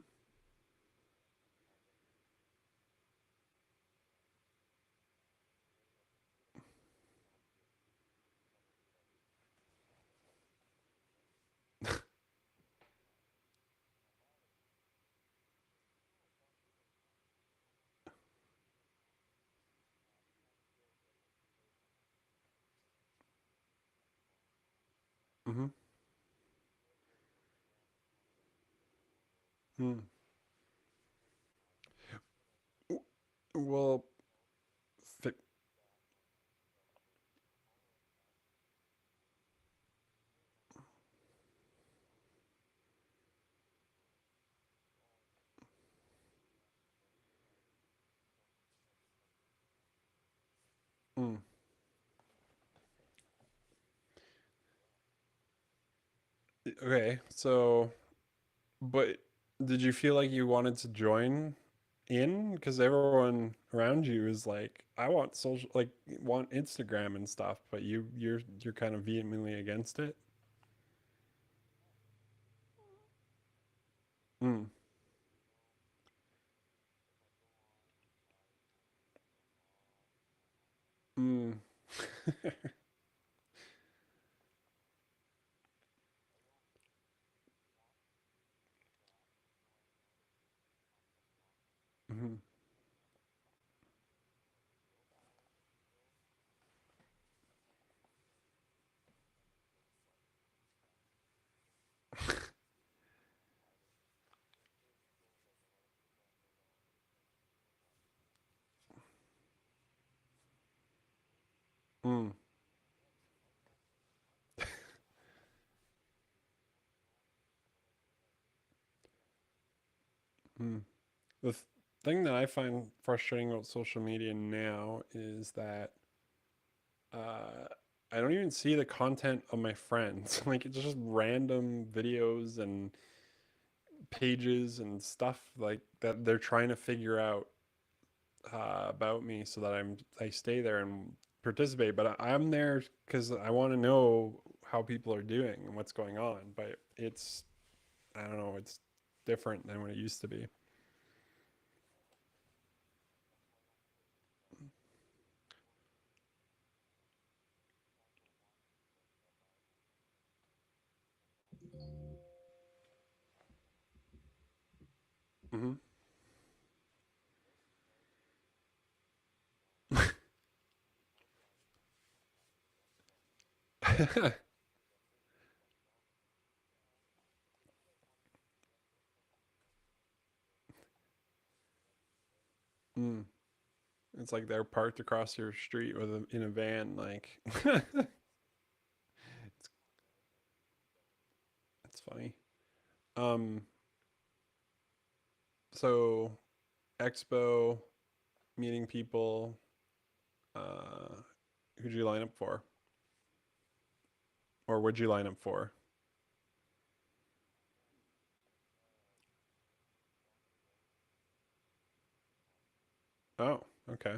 Hmm. Hmm. Well, fi- mm. Okay. So, but did you feel like you wanted to join in? Because everyone around you is like, I want social, like, want Instagram and stuff, but you're kind of vehemently against it. Mm. Mm. Mhm. Mm. Mm. The thing that I find frustrating about social media now is that uh, I don't even see the content of my friends. Like it's just random videos and pages and stuff like that they're trying to figure out about me so that I stay there and participate. But I'm there because I want to know how people are doing and what's going on. But it's I don't know, it's different than what it used to be. Hmm. Mm. It's like they're parked across your street with in a van. Like it's funny. Um. So expo, meeting people. Uh, who'd you line up for, or would you line up for? Oh, okay.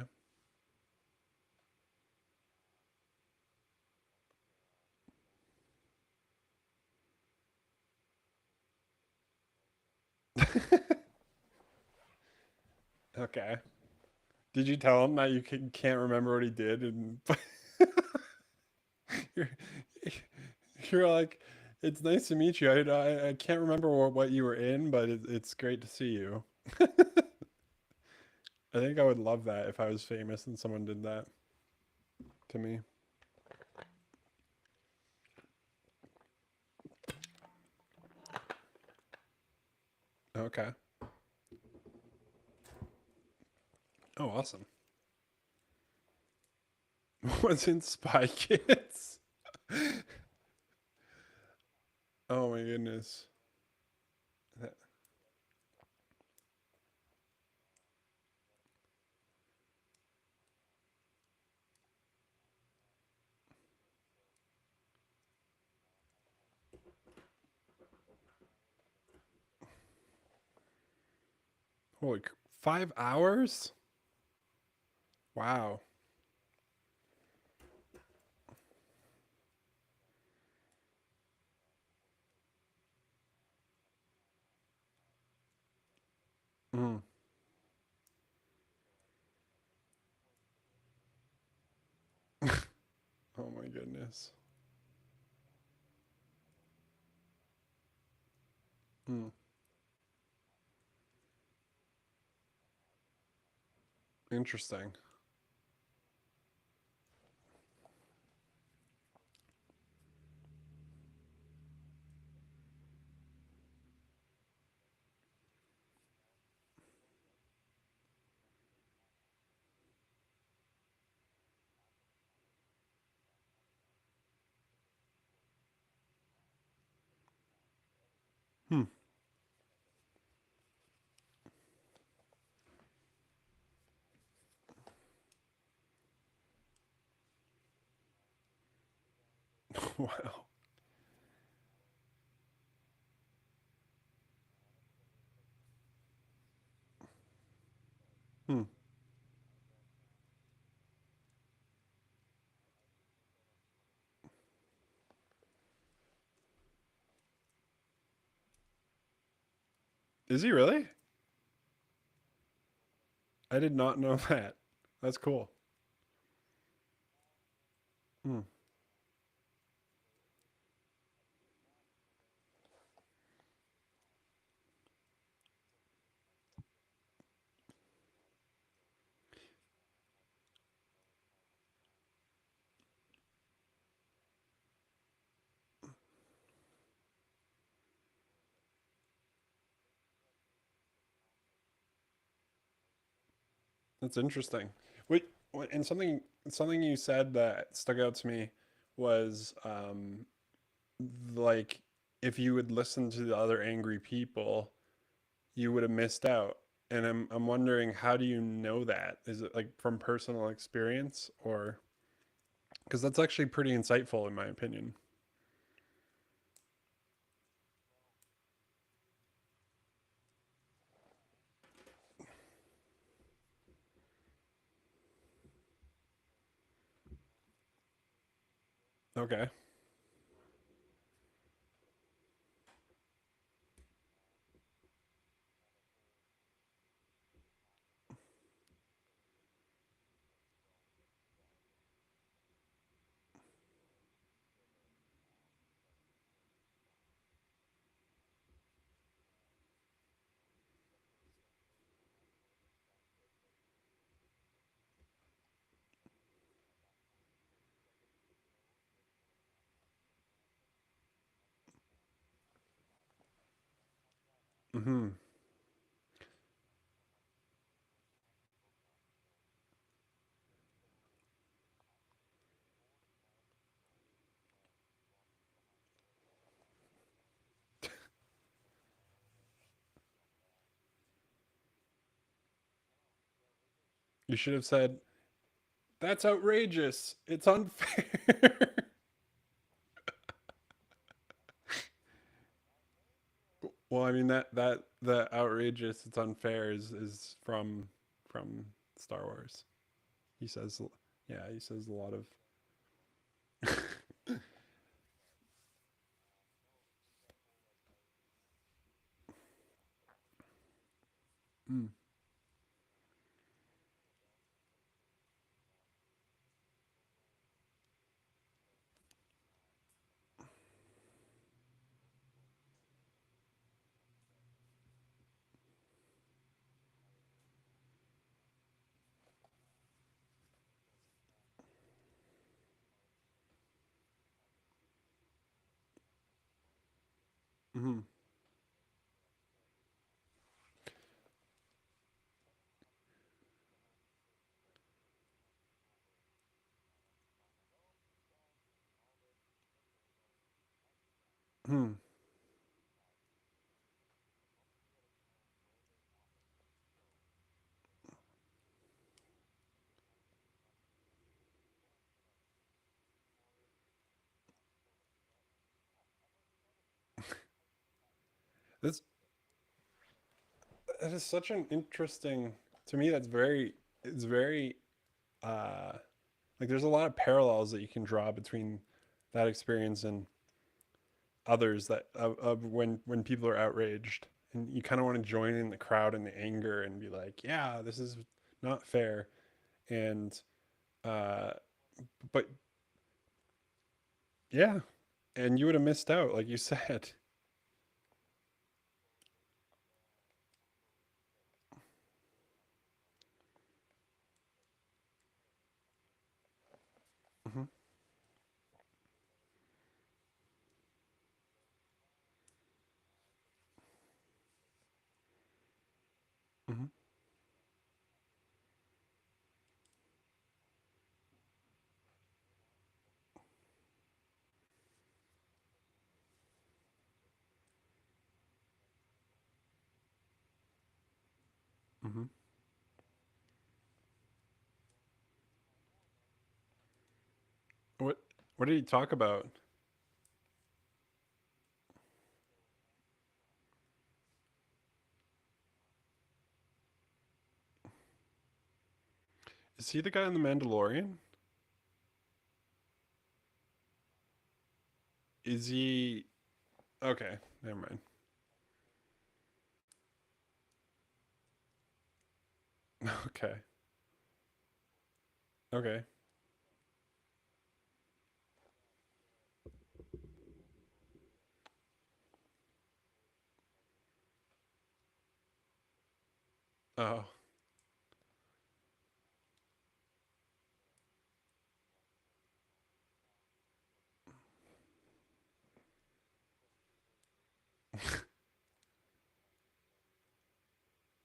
Okay. Did you tell him that can't remember what he did, and you're, you're like, it's nice to meet you. I can't remember what you were in, but it's great to see you. I think I would love that if I was famous and someone did that to me. Okay. Oh, awesome. What's in Spy Kids? Oh my goodness. Holy, 5 hours? Wow. Mm. Oh my goodness. Mm. Interesting. Hmm. Wow. Hmm. Is he really? I did not know that. That's cool. Hmm. That's interesting. Wait, and something you said that stuck out to me was like if you would listen to the other angry people, you would have missed out. And I'm wondering, how do you know that? Is it like from personal experience, or because that's actually pretty insightful in my opinion. Okay. Mm-hmm. You should have said, "That's outrageous. It's unfair." Well, I mean that the outrageous, it's unfair is from Star Wars. He says, yeah, he says a lot of. Mm. Mm-hmm. Hmm. This that is such an interesting, to me, that's very, it's very, uh, like there's a lot of parallels that you can draw between that experience and others that of when people are outraged and you kind of want to join in the crowd in the anger and be like, yeah, this is not fair. And, uh, but yeah, and you would have missed out, like you said. Hmm. Hmm. Hmm. What what did he talk about? Is he the guy in the Mandalorian? Is he okay? Never mind. Okay. Okay. Oh.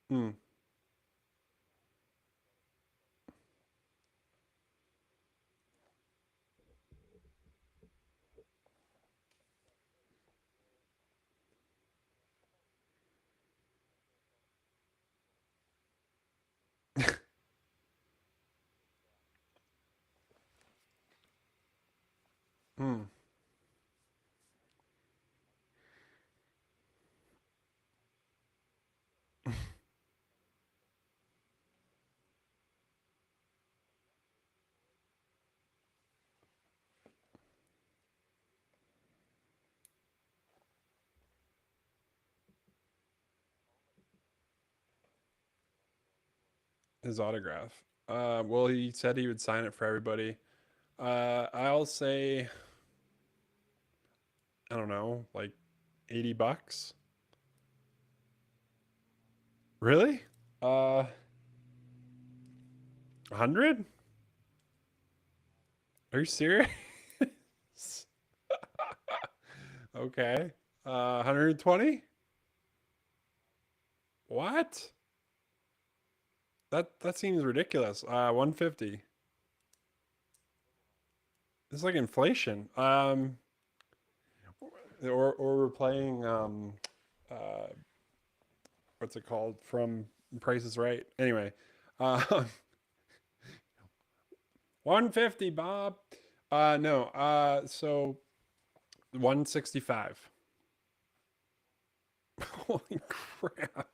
Hmm. Hmm. His autograph. Well, he said he would sign it for everybody. I'll say, I don't know, like $80. Really? 100? Are you serious? Okay. 120? What? That seems ridiculous. 150. It's like inflation. Or we're playing uh what's it called from Price is Right. Anyway, 150, Bob. No. So 165. Holy crap.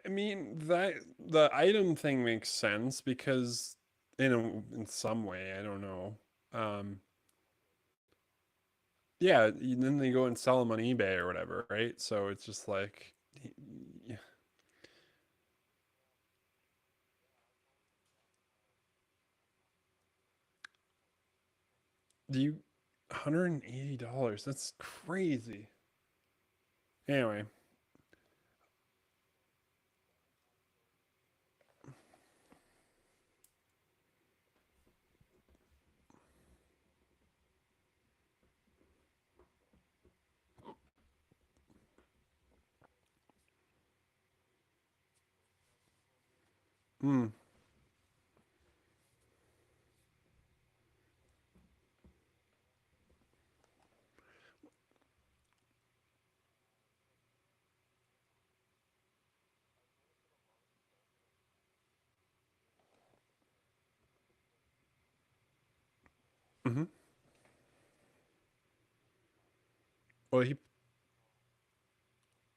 I mean, that the item thing makes sense because in some way, I don't know. Um yeah, then they go and sell them on eBay or whatever, right? So it's just like y- do you $180? That's crazy. Anyway, mm, Hmm. Well,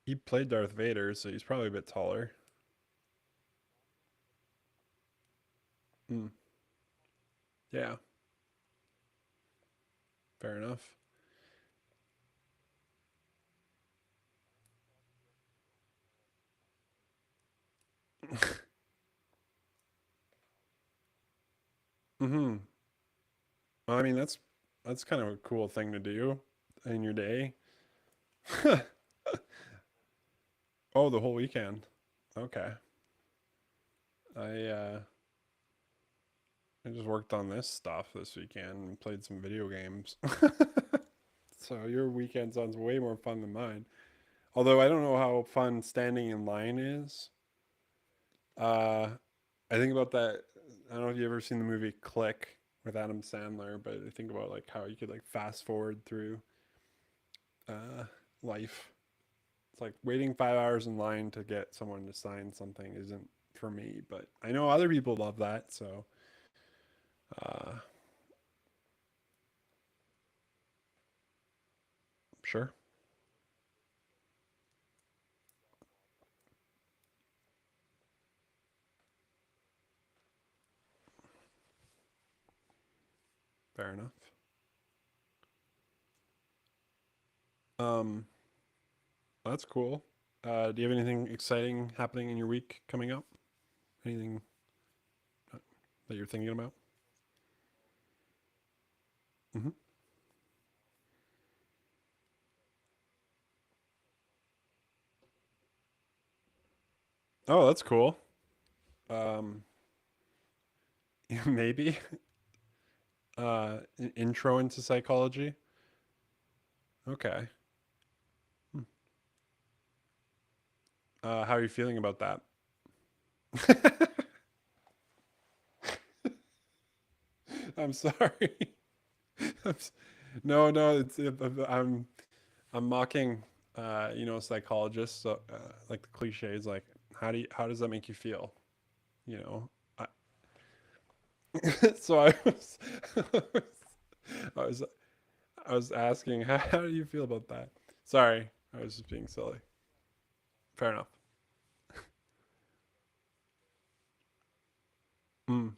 he played Darth Vader, so he's probably a bit taller. Mm, yeah, fair enough. Hmm. Well, I mean, that's kind of a cool thing to do in your day. Oh, the whole weekend. Okay. I uh I just worked on this stuff this weekend and played some video games. So your weekend sounds way more fun than mine. Although I don't know how fun standing in line is. Uh I think about that. I don't know if you've ever seen the movie Click with Adam Sandler, but I think about like how you could like fast forward through uh life. It's like waiting 5 hours in line to get someone to sign something isn't for me, but I know other people love that, so uh sure. Fair enough. Um that's cool. Do you have anything exciting happening in your week coming up? Anything uh, that you're thinking about? Hmm. Oh, that's cool. Um, maybe intro into psychology. Okay. Hmm. How are you feeling about that? I'm sorry. I'm, s- no, no, I'm mocking, psychologists. So, like the cliche is like, how does that make you feel? You know, I, so I was, I was asking, how do you feel about that? Sorry, I was just being silly. Fair enough. Mm,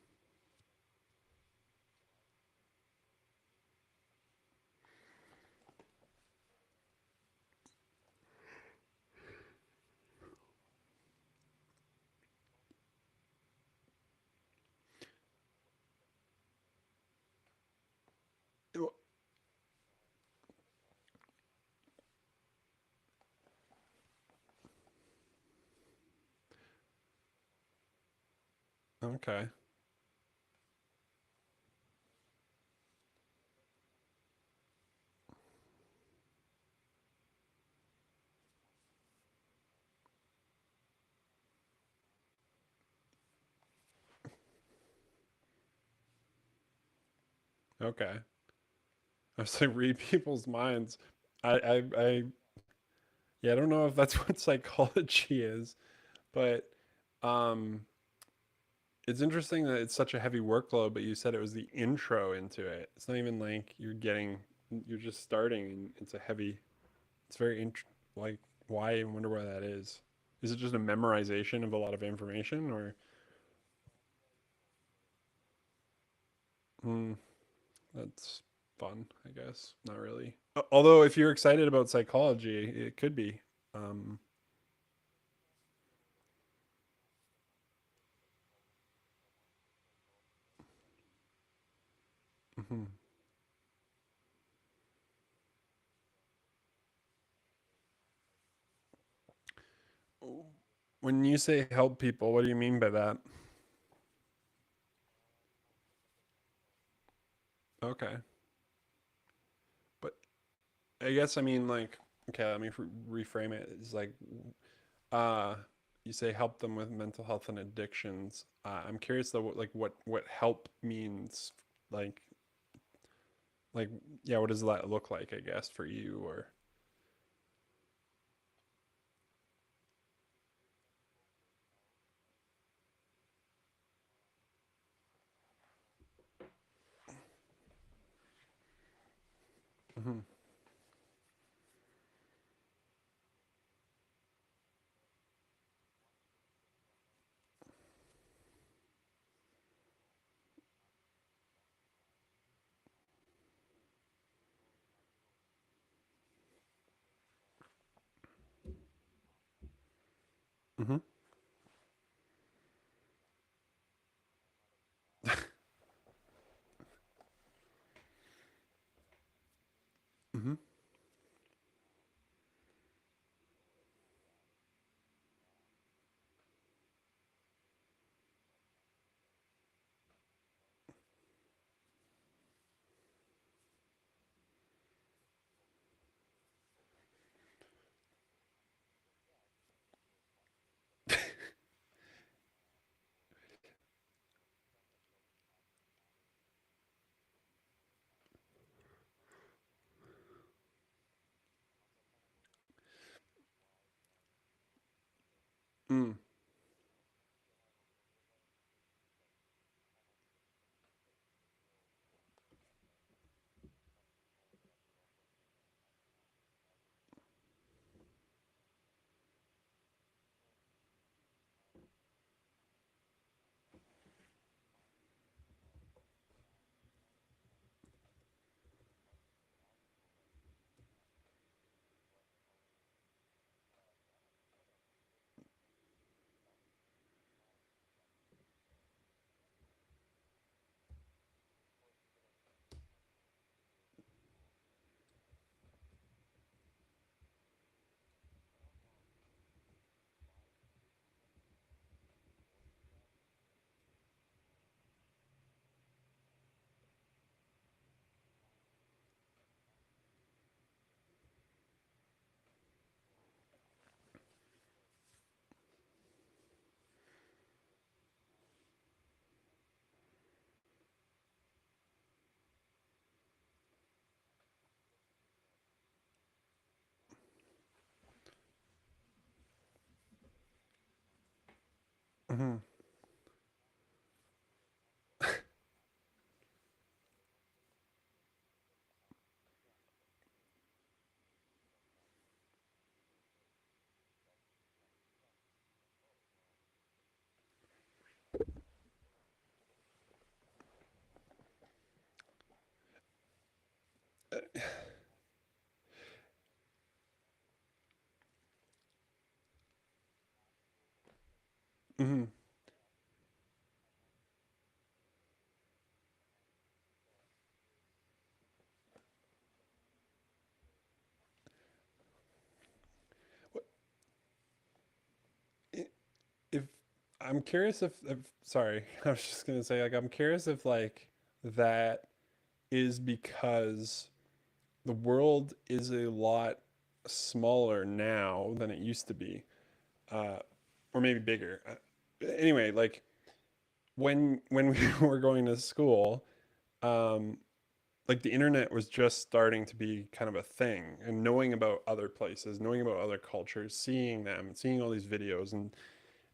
okay, okay. I was like, read people's minds. Yeah, I don't know if that's what psychology is, but um, it's interesting that it's such a heavy workload. But you said it was the intro into it. It's not even like you're just starting, and it's a heavy. It's very like why? I wonder why that is. Is it just a memorization of a lot of information, or? Hmm. That's fun, I guess. Not really. Although, if you're excited about psychology, it could be. Um, mhm. When you say help people, what do you mean by that? Okay, but I guess I mean like, okay, let me reframe it. It's like, uh, you say help them with mental health and addictions. I'm curious though, like what help means, like like yeah, what does that look like? I guess for you or. Mm-hmm. Mm-hmm. Mm-hmm. Mm. Mm-hmm. Mm-hmm. If I'm curious if sorry, I was just gonna say like I'm curious if like that is because the world is a lot smaller now than it used to be, uh, or maybe bigger. Anyway, like when we were going to school, um, like the internet was just starting to be kind of a thing, and knowing about other places, knowing about other cultures, seeing them, seeing all these videos, and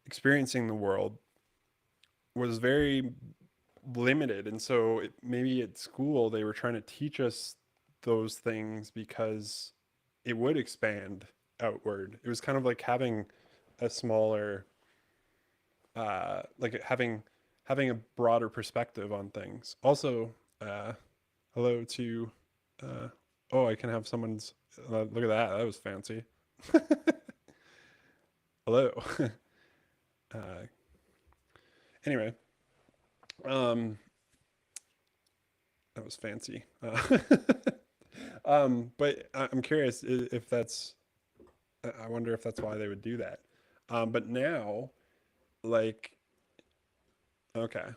experiencing the world was very limited. And so maybe at school they were trying to teach us those things because it would expand outward. It was kind of like having a smaller like having a broader perspective on things. Also, hello to uh oh, I can have someone's look at that. That was fancy. Hello. uh anyway, um that was fancy. But I'm curious if that's. I wonder if that's why they would do that. But now, like, okay,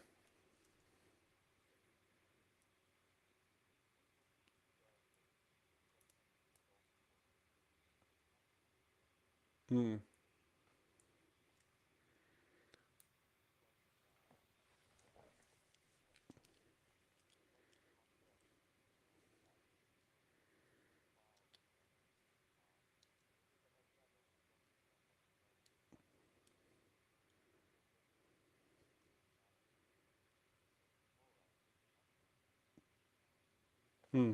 hmm, hmm,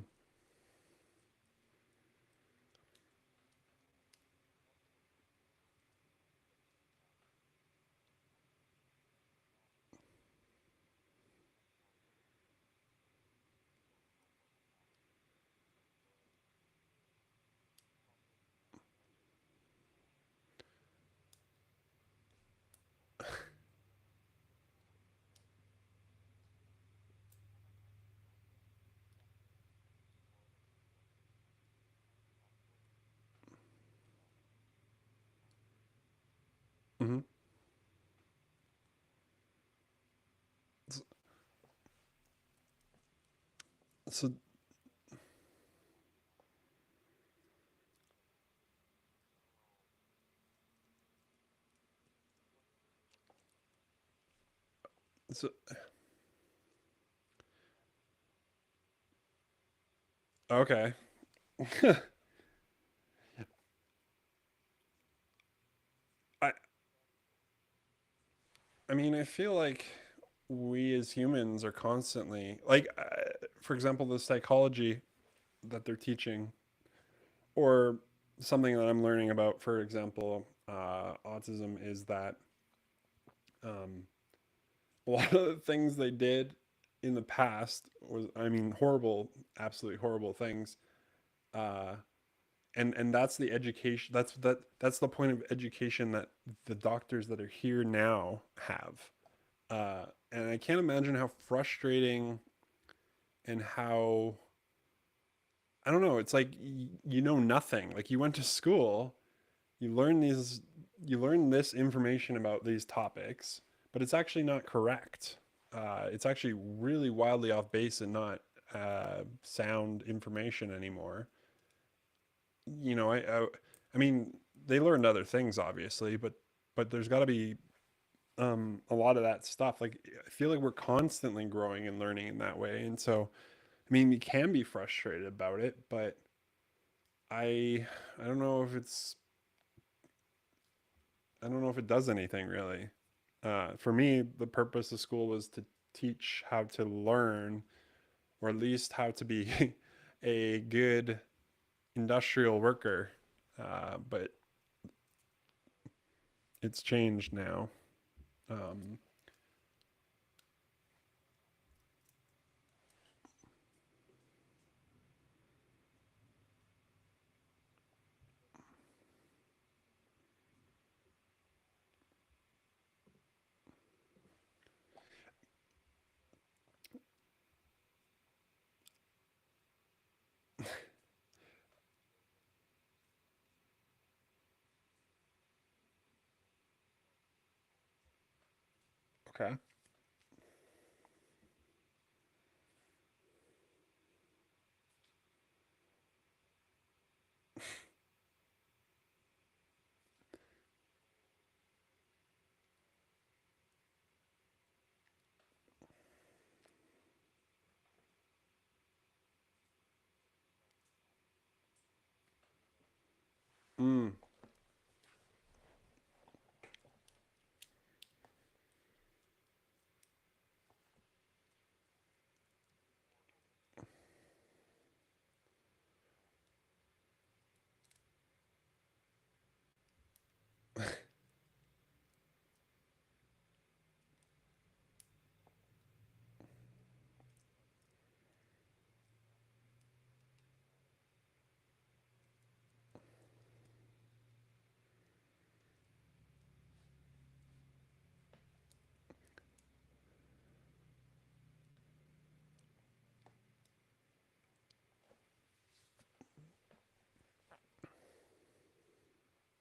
Hmm. So, so okay. I I mean, I feel like we as humans are constantly like, for example, the psychology that they're teaching, or something that I'm learning about, for example, autism, is that um, a lot of the things they did in the past was, I mean, horrible, absolutely horrible things. Uh, and that's the education. That's the point of education that the doctors that are here now have. And I can't imagine how frustrating and how, I don't know. It's like you know nothing. Like, you went to school, you learn these, you learn this information about these topics, but it's actually not correct. It's actually really wildly off base and not sound information anymore. You know, I mean, they learned other things obviously, but there's got to be a lot of that stuff. Like, I feel like we're constantly growing and learning in that way, and so I mean, we can be frustrated about it, but I I don't know if it's, I don't know if it does anything really. For me, the purpose of school was to teach how to learn, or at least how to be a good industrial worker. But it's changed now. Um, okay. Mm,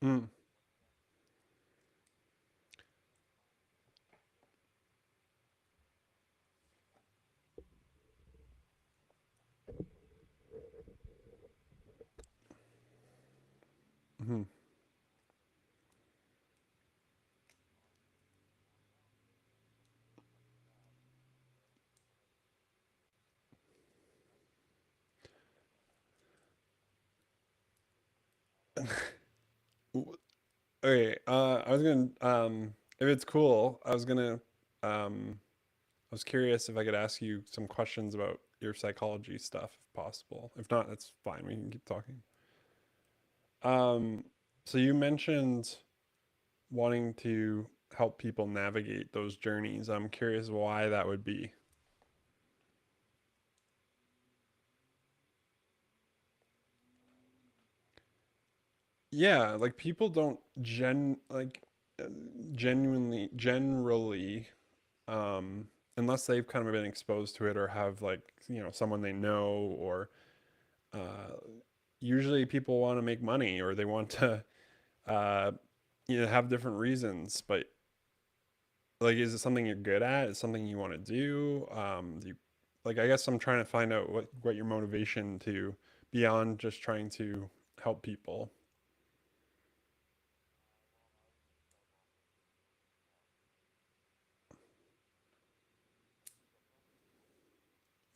mm, mm. Okay. I was gonna, if it's cool, I was curious if I could ask you some questions about your psychology stuff, if possible. If not, that's fine. We can keep talking. Um, so you mentioned wanting to help people navigate those journeys. I'm curious why that would be. Yeah, like, people don't uh, generally, um, unless they've kind of been exposed to it or have, like, someone they know, or uh, usually people want to make money, or they want to uh, have different reasons, but like, is it something you're good at? Is it something you want to do? Do you, like, I guess I'm trying to find out what your motivation to beyond just trying to help people.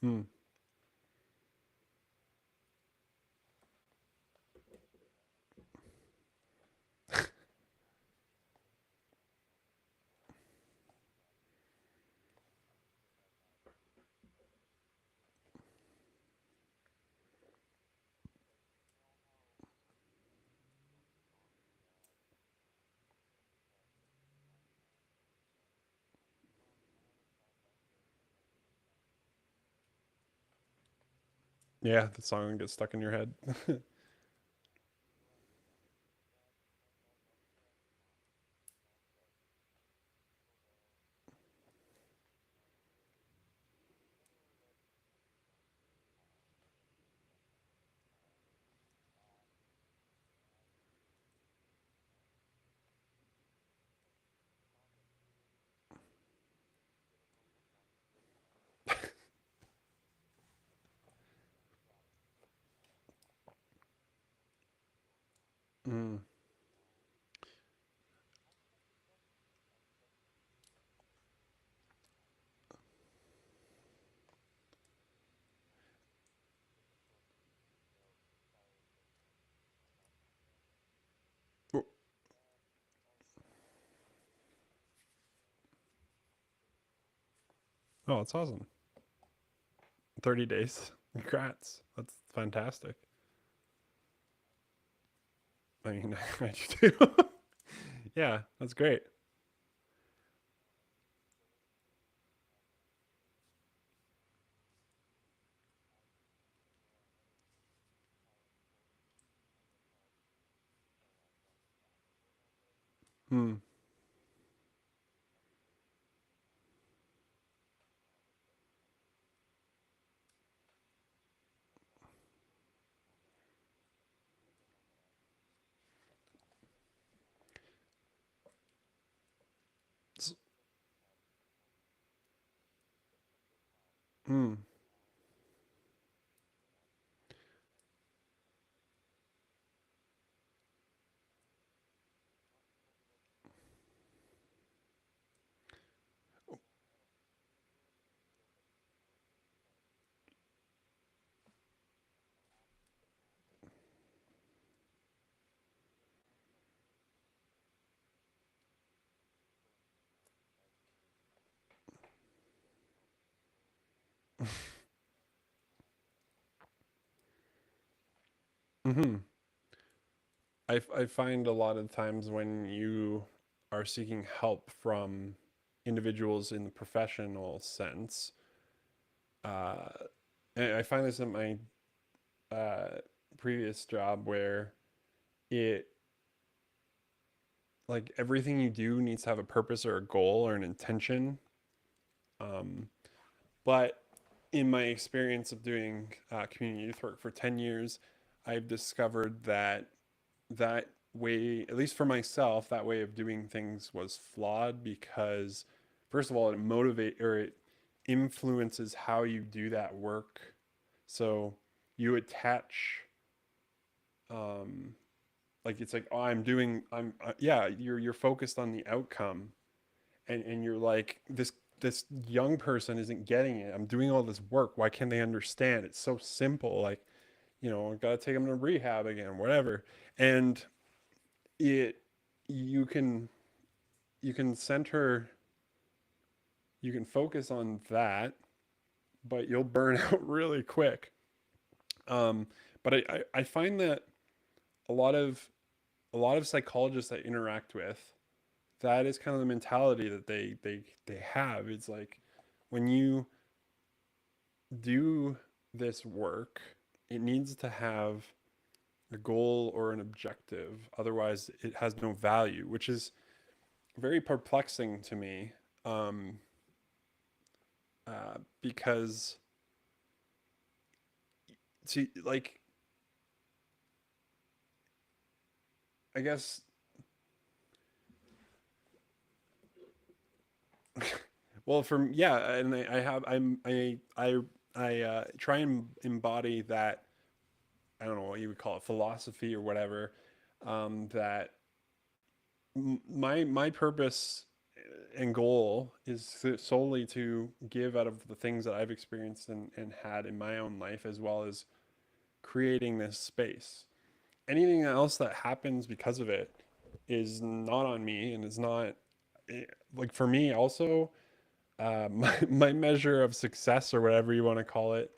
Hmm. Yeah, the song gets stuck in your head. Mm. Oh, oh, that's awesome. 30 days. Congrats. That's fantastic. I mean, I do too. Yeah, that's great. Hmm. S- Hmm. Hmm. I find a lot of times when you are seeking help from individuals in the professional sense, uh, and I find this in my uh, previous job where it like everything you do needs to have a purpose or a goal or an intention. Um, but in my experience of doing community youth work for 10 years, I've discovered that that way, at least for myself, that way of doing things was flawed because, first of all, it motivate or it influences how you do that work. So you attach, um, like it's like, oh, yeah, you're focused on the outcome, and you're like this young person isn't getting it. I'm doing all this work. Why can't they understand? It's so simple. Like, I gotta take them to rehab again, whatever. And it you can you can center you can focus on that, but you'll burn out really quick. um, but I find that a lot of a lot of psychologists I interact with, that is kind of the mentality that they have. It's like when you do this work, it needs to have a goal or an objective, otherwise it has no value, which is very perplexing to me. um, because see, like, I guess Well, from yeah, and I have I try and embody that. I don't know what you would call it, philosophy or whatever. That my purpose and goal is solely to give out of the things that I've experienced and had in my own life, as well as creating this space. Anything else that happens because of it is not on me, and is not like for me also. My measure of success, or whatever you want to call it,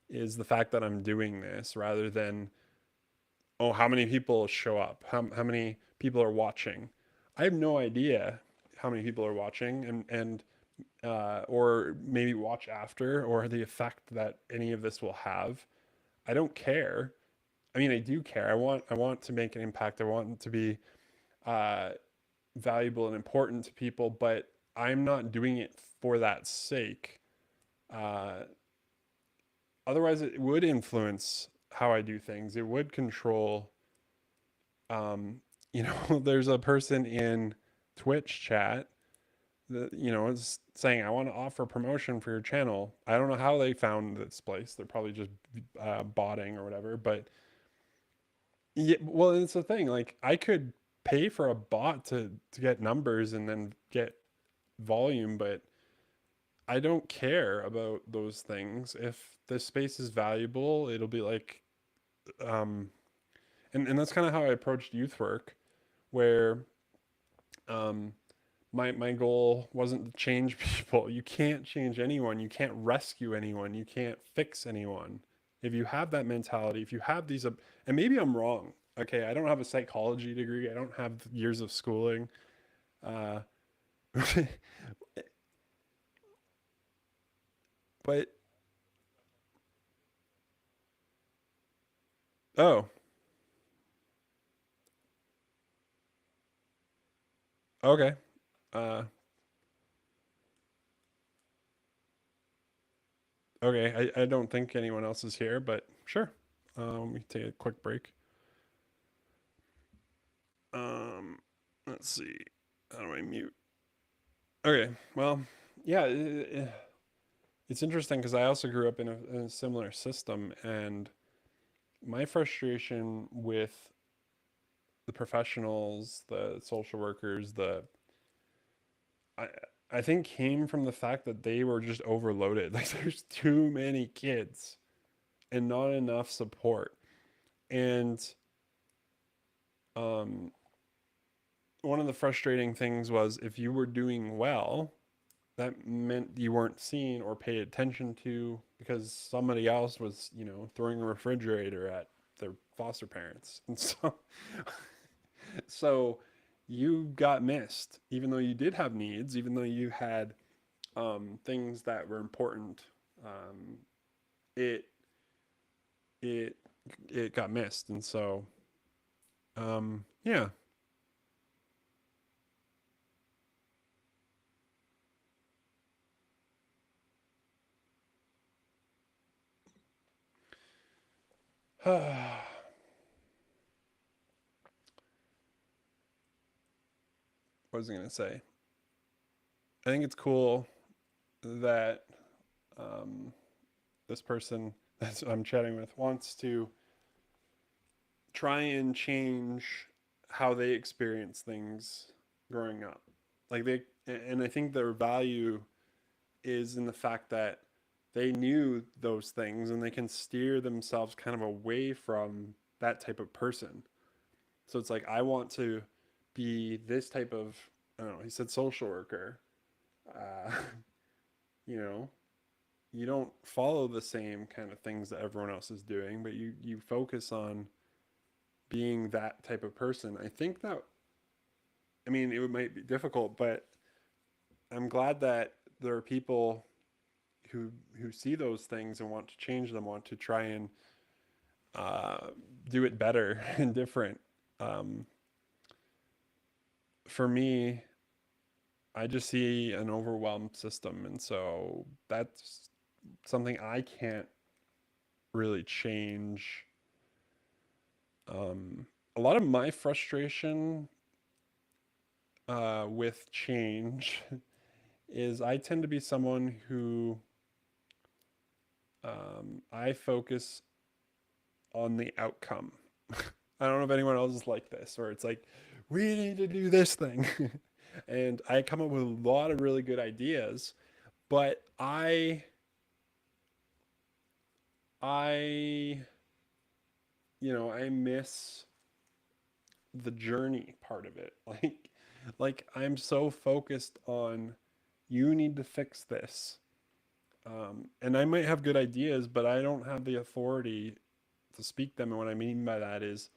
is the fact that I'm doing this, rather than, oh, how many people show up, how many people are watching. I have no idea how many people are watching, and or maybe watch after, or the effect that any of this will have. I don't care. I mean, I do care. I want to make an impact. I want it to be uh, valuable and important to people, but I'm not doing it for that sake. Uh, Otherwise, it would influence how I do things. It would control. Um, there's a person in Twitch chat that is saying, "I want to offer promotion for your channel." I don't know how they found this place. They're probably just botting or whatever. But yeah, well, it's the thing. Like, I could pay for a bot to get numbers and then get volume, but I don't care about those things. If the space is valuable, it'll be like, um, and that's kind of how I approached youth work, where um, my goal wasn't to change people. You can't change anyone. You can't rescue anyone. You can't fix anyone. If you have that mentality, if you have these, and maybe I'm wrong. Okay, I don't have a psychology degree. I don't have years of schooling. Uh, but oh, okay. Uh, okay. I don't think anyone else is here, but sure. Let me take a quick break. Um, let's see. How do I mute? Okay. Well, yeah. It's interesting because I also grew up in a similar system, and my frustration with the professionals, the social workers, the I I think came from the fact that they were just overloaded. Like, there's too many kids and not enough support. And um, one of the frustrating things was, if you were doing well, that meant you weren't seen or paid attention to, because somebody else was, throwing a refrigerator at their foster parents. And so you got missed, even though you did have needs, even though you had things that were important. Um, it it it got missed, and so yeah. What was I gonna say? I think it's cool that um, this person that I'm chatting with wants to try and change how they experience things growing up. Like, and I think their value is in the fact that they knew those things, and they can steer themselves kind of away from that type of person. So it's like, I want to be this type of, I don't know, he said social worker. Uh, you know, you don't follow the same kind of things that everyone else is doing, but you focus on being that type of person. I think that, I mean, it might be difficult, but I'm glad that there are people who see those things and want to change them, want to try and uh, do it better and different. Um, for me, I just see an overwhelmed system, and so that's something I can't really change. A lot of my frustration with change is I tend to be someone who I focus on the outcome. I don't know if anyone else is like this, or it's like, we need to do this thing. And I come up with a lot of really good ideas, but I, I miss the journey part of it. Like I'm so focused on you need to fix this. And I might have good ideas, but I don't have the authority to speak them. And what I mean by that is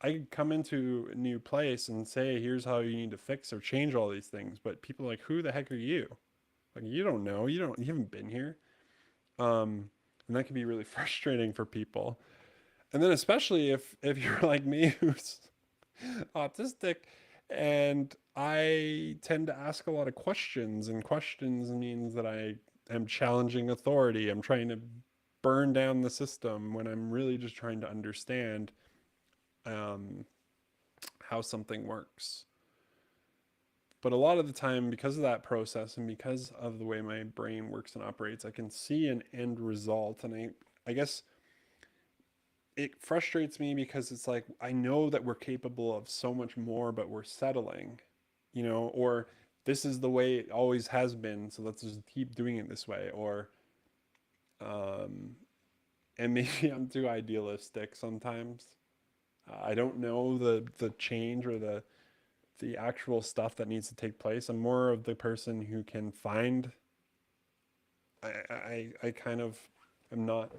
I could come into a new place and say, here's how you need to fix or change all these things. But people are like, who the heck are you? Like, you don't know. You haven't been here. And that can be really frustrating for people. And then especially if you're like me who's autistic, and I tend to ask a lot of questions, and questions means that I am challenging authority. I'm trying to burn down the system when I'm really just trying to understand um, how something works. But a lot of the time, because of that process and because of the way my brain works and operates, I can see an end result. And I guess it frustrates me because it's like, I know that we're capable of so much more, but we're settling, or this is the way it always has been. So let's just keep doing it this way. Um, and maybe I'm too idealistic sometimes. I don't know the change or the actual stuff that needs to take place. I'm more of the person who can find. I kind of am not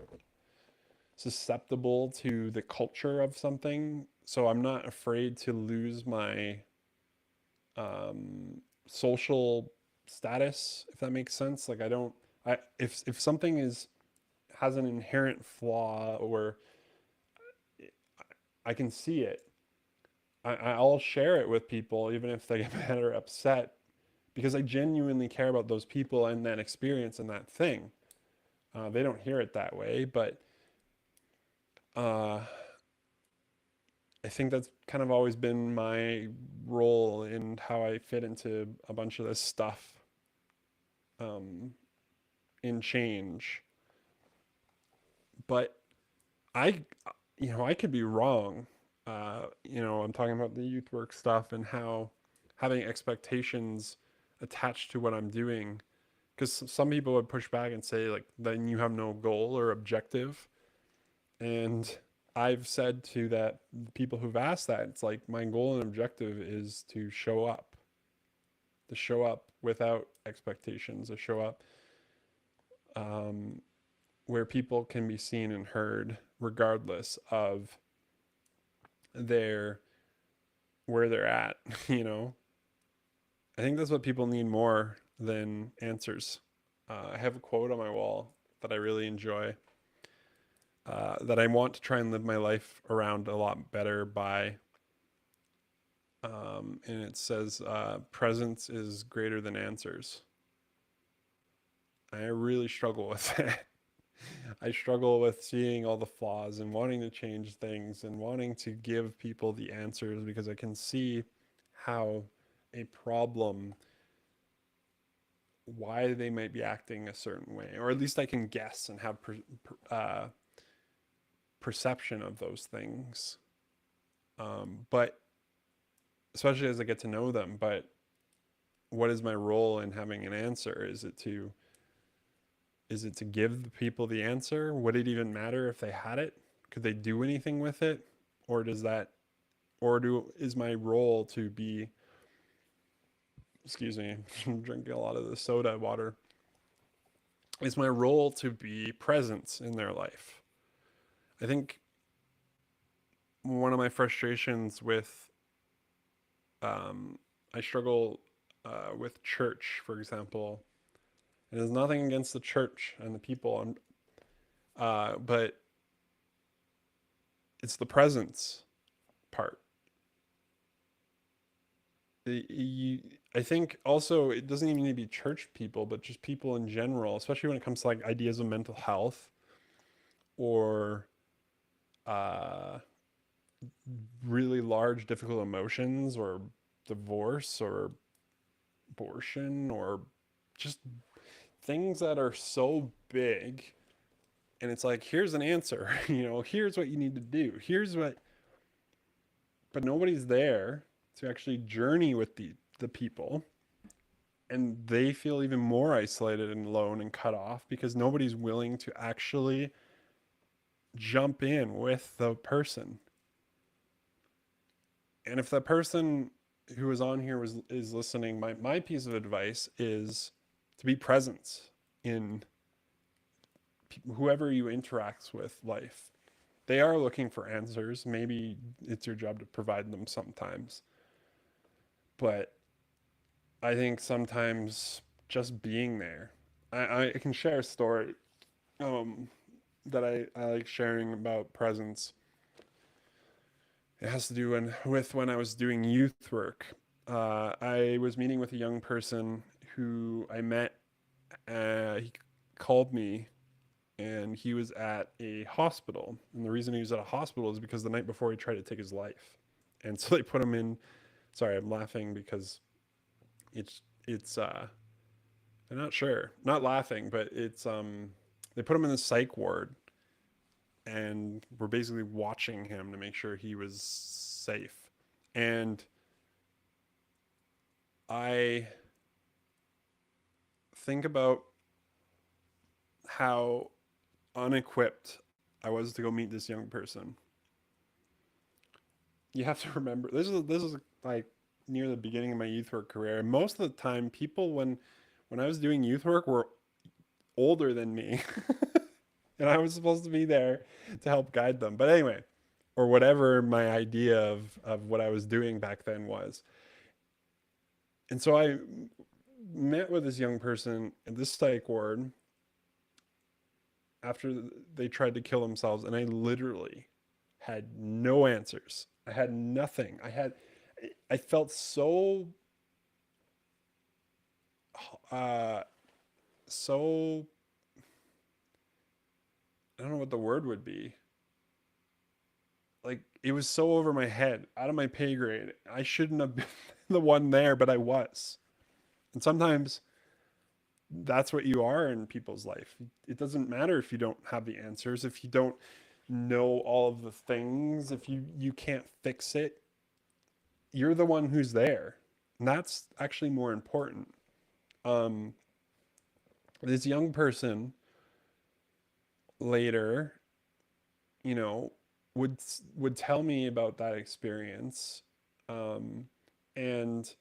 susceptible to the culture of something, so I'm not afraid to lose my social status, if that makes sense. Like I don't. If something has an inherent flaw or I can see it, I'll share it with people, even if they get mad or upset, because I genuinely care about those people and that experience and that thing. They don't hear it that way, but uh, I think that's kind of always been my role in how I fit into a bunch of this stuff um, in change. But I, I could be wrong. I'm talking about the youth work stuff and how having expectations attached to what I'm doing, because some people would push back and say like, then you have no goal or objective. And I've said to that people who've asked that, it's like my goal and objective is to show up without expectations, to show up um, where people can be seen and heard regardless of their where they're at. you know I think that's what people need more than answers. I have a quote on my wall that I really enjoy, that I want to try and live my life around a lot better by. And it says, presence is greater than answers. I really struggle with that. I struggle with seeing all the flaws and wanting to change things and wanting to give people the answers because I can see how a problem, why they might be acting a certain way, or at least I can guess and have perception of those things. But especially as I get to know them, but what is my role in having an answer? Is it to give the people the answer? Would it even matter if they had it? Could they do anything with it? Or does that or do is my role to be, excuse me, I'm drinking a lot of the soda water. Is my role to be present in their life? I think one of my frustrations with I struggle with church, for example. And there's nothing against the church and the people, but it's the presence part. You, I think also it doesn't even need to be church people, but just people in general, especially when it comes to like ideas of mental health or uh, really large, difficult emotions or divorce or abortion or just things that are so big, and it's like, here's an answer, here's what you need to do. But nobody's there to actually journey with the people, and they feel even more isolated and alone and cut off because nobody's willing to actually jump in with the person. And if the person who is on here is listening, my piece of advice is to be present in whoever you interact with life. They are looking for answers. Maybe it's your job to provide them sometimes. But I think sometimes just being there. I can share a story um, that I like sharing about presence. It has to do with when I was doing youth work. I was meeting with a young person who I met. He called me, and he was at a hospital. And the reason he was at a hospital is because the night before he tried to take his life. And so they put him in. Sorry, I'm laughing because it's I'm not sure. Not laughing, but it's they put him in the psych ward, and we're basically watching him to make sure he was safe. And I think about how unequipped I was to go meet this young person. You have to remember, this is like near the beginning of my youth work career. And most of the time, people when I was doing youth work were older than me. And I was supposed to be there to help guide them. But anyway, or whatever my idea of what I was doing back then was. And so I met with this young person at this psych ward after they tried to kill themselves, and I literally had no answers. I had nothing. I felt so uh so I don't know what the word would be. Like, it was so over my head, out of my pay grade. I shouldn't have been the one there, but I was. And sometimes that's what you are in people's life. It doesn't matter if you don't have the answers, if you don't know all of the things, if you can't fix it. You're the one who's there. And that's actually more important. Um, this young person later, you know, would would tell me about that experience, um, and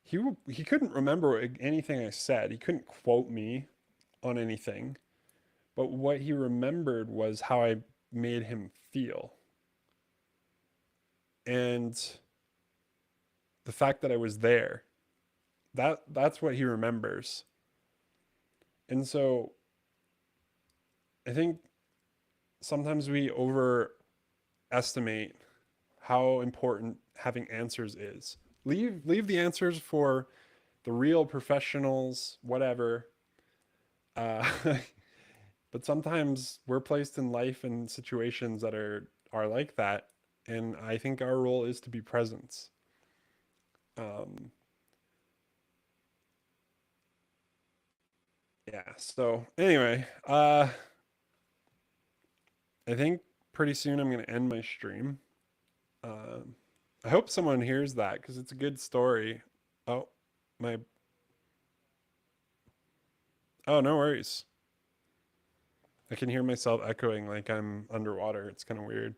he couldn't remember anything I said. He couldn't quote me on anything, but what he remembered was how I made him feel, and the fact that I was there. That's what he remembers. And so I think sometimes we overestimate how important having answers is. Leave the answers for the real professionals, whatever. Uh, but sometimes we're placed in life and situations that are like that, and I think our role is to be present. Um, yeah. So anyway, I think pretty soon I'm gonna end my stream. Um, I hope someone hears that because it's a good story. Oh, my. Oh, no worries. I can hear myself echoing like I'm underwater. It's kind of weird.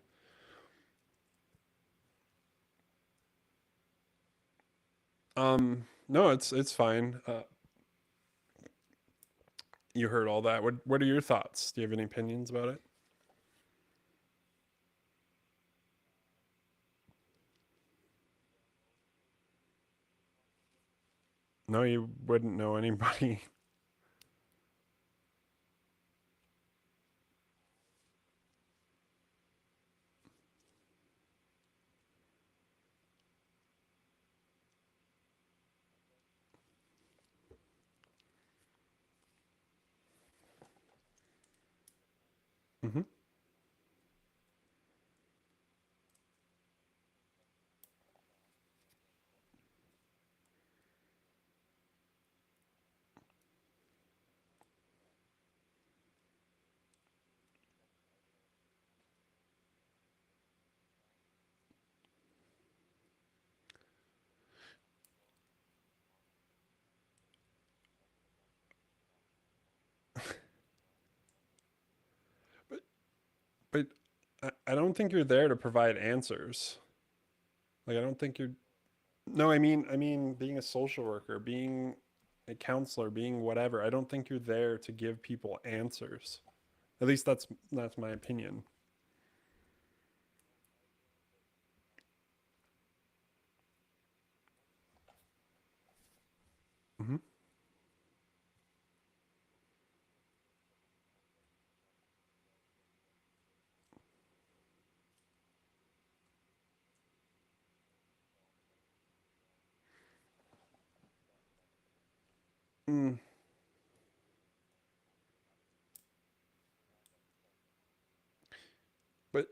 No, it's fine. You heard all that. What are your thoughts? Do you have any opinions about it? No, you wouldn't know anybody. Hmm. I don't think you're there to provide answers. Like I don't think you're No, I mean being a social worker, being a counselor, being whatever. I don't think you're there to give people answers. At least that's my opinion. Hmm. Mm, but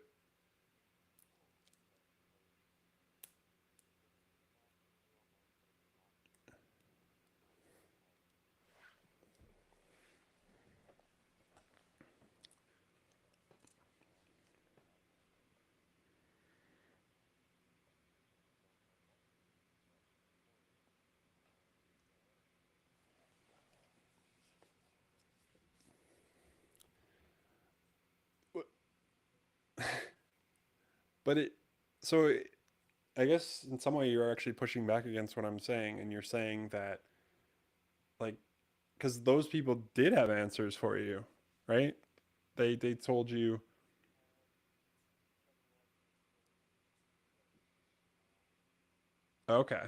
but it so I guess in some way you're actually pushing back against what I'm saying, and you're saying that like because those people did have answers for you, right? They told you, okay.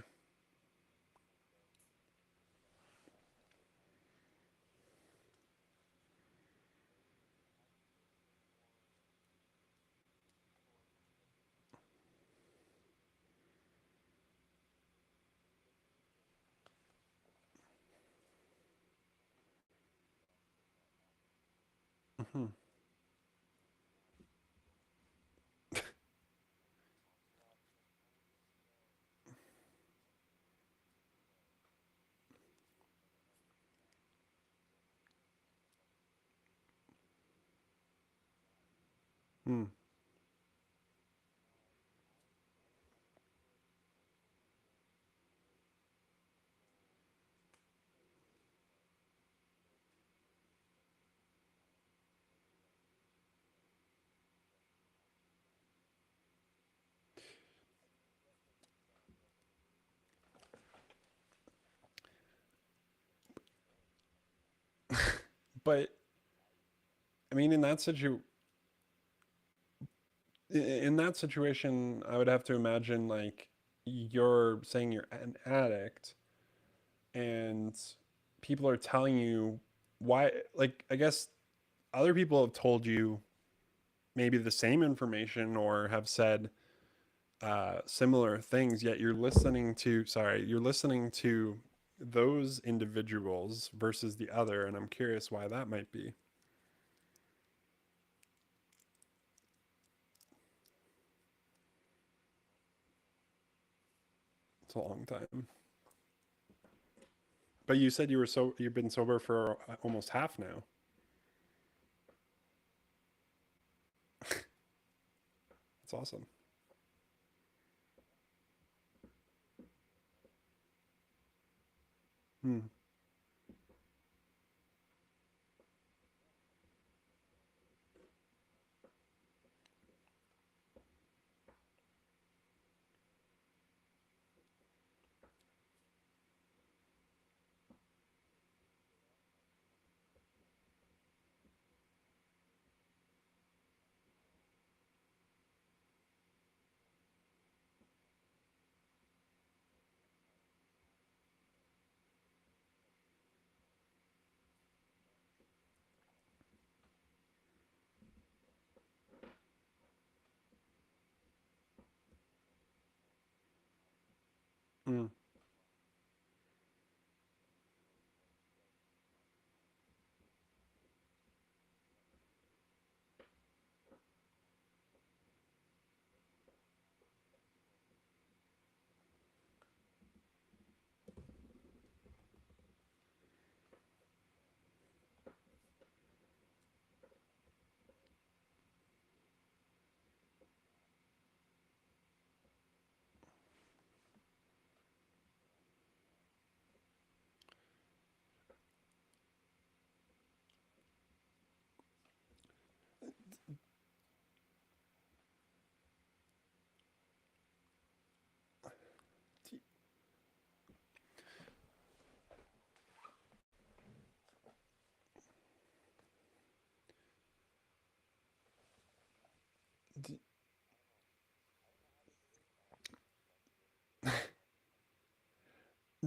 Hmm. Hmm. But I mean, in that situation, I would have to imagine like you're saying you're an addict and people are telling you why, like, I guess other people have told you maybe the same information or have said similar things, yet you're listening to those individuals versus the other. And I'm curious why that might be. It's a long time. But you said you've been sober for almost half now. That's awesome. Hmm. Mm,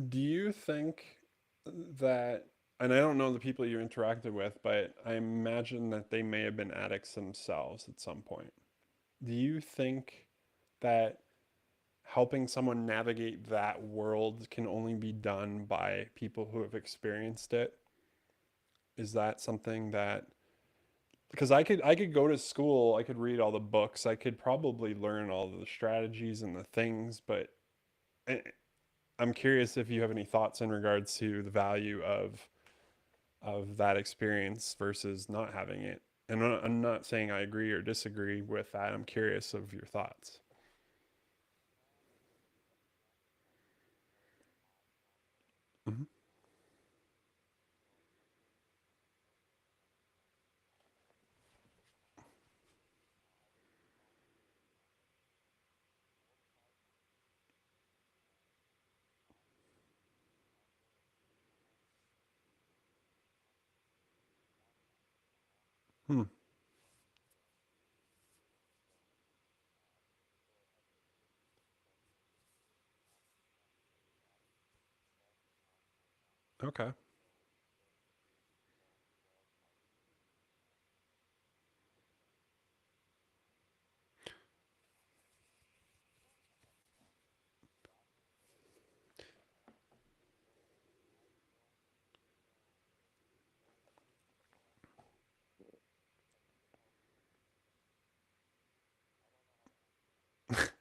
Do you think that, and I don't know the people you interacted with, but I imagine that they may have been addicts themselves at some point. Do you think that helping someone navigate that world can only be done by people who have experienced it? Is that something that, because I could go to school, I could read all the books, I could probably learn all the strategies and the things, but I- I'm curious if you have any thoughts in regards to the value of that experience versus not having it. And I'm not saying I agree or disagree with that. I'm curious of your thoughts. Hmm. Hmm. Okay.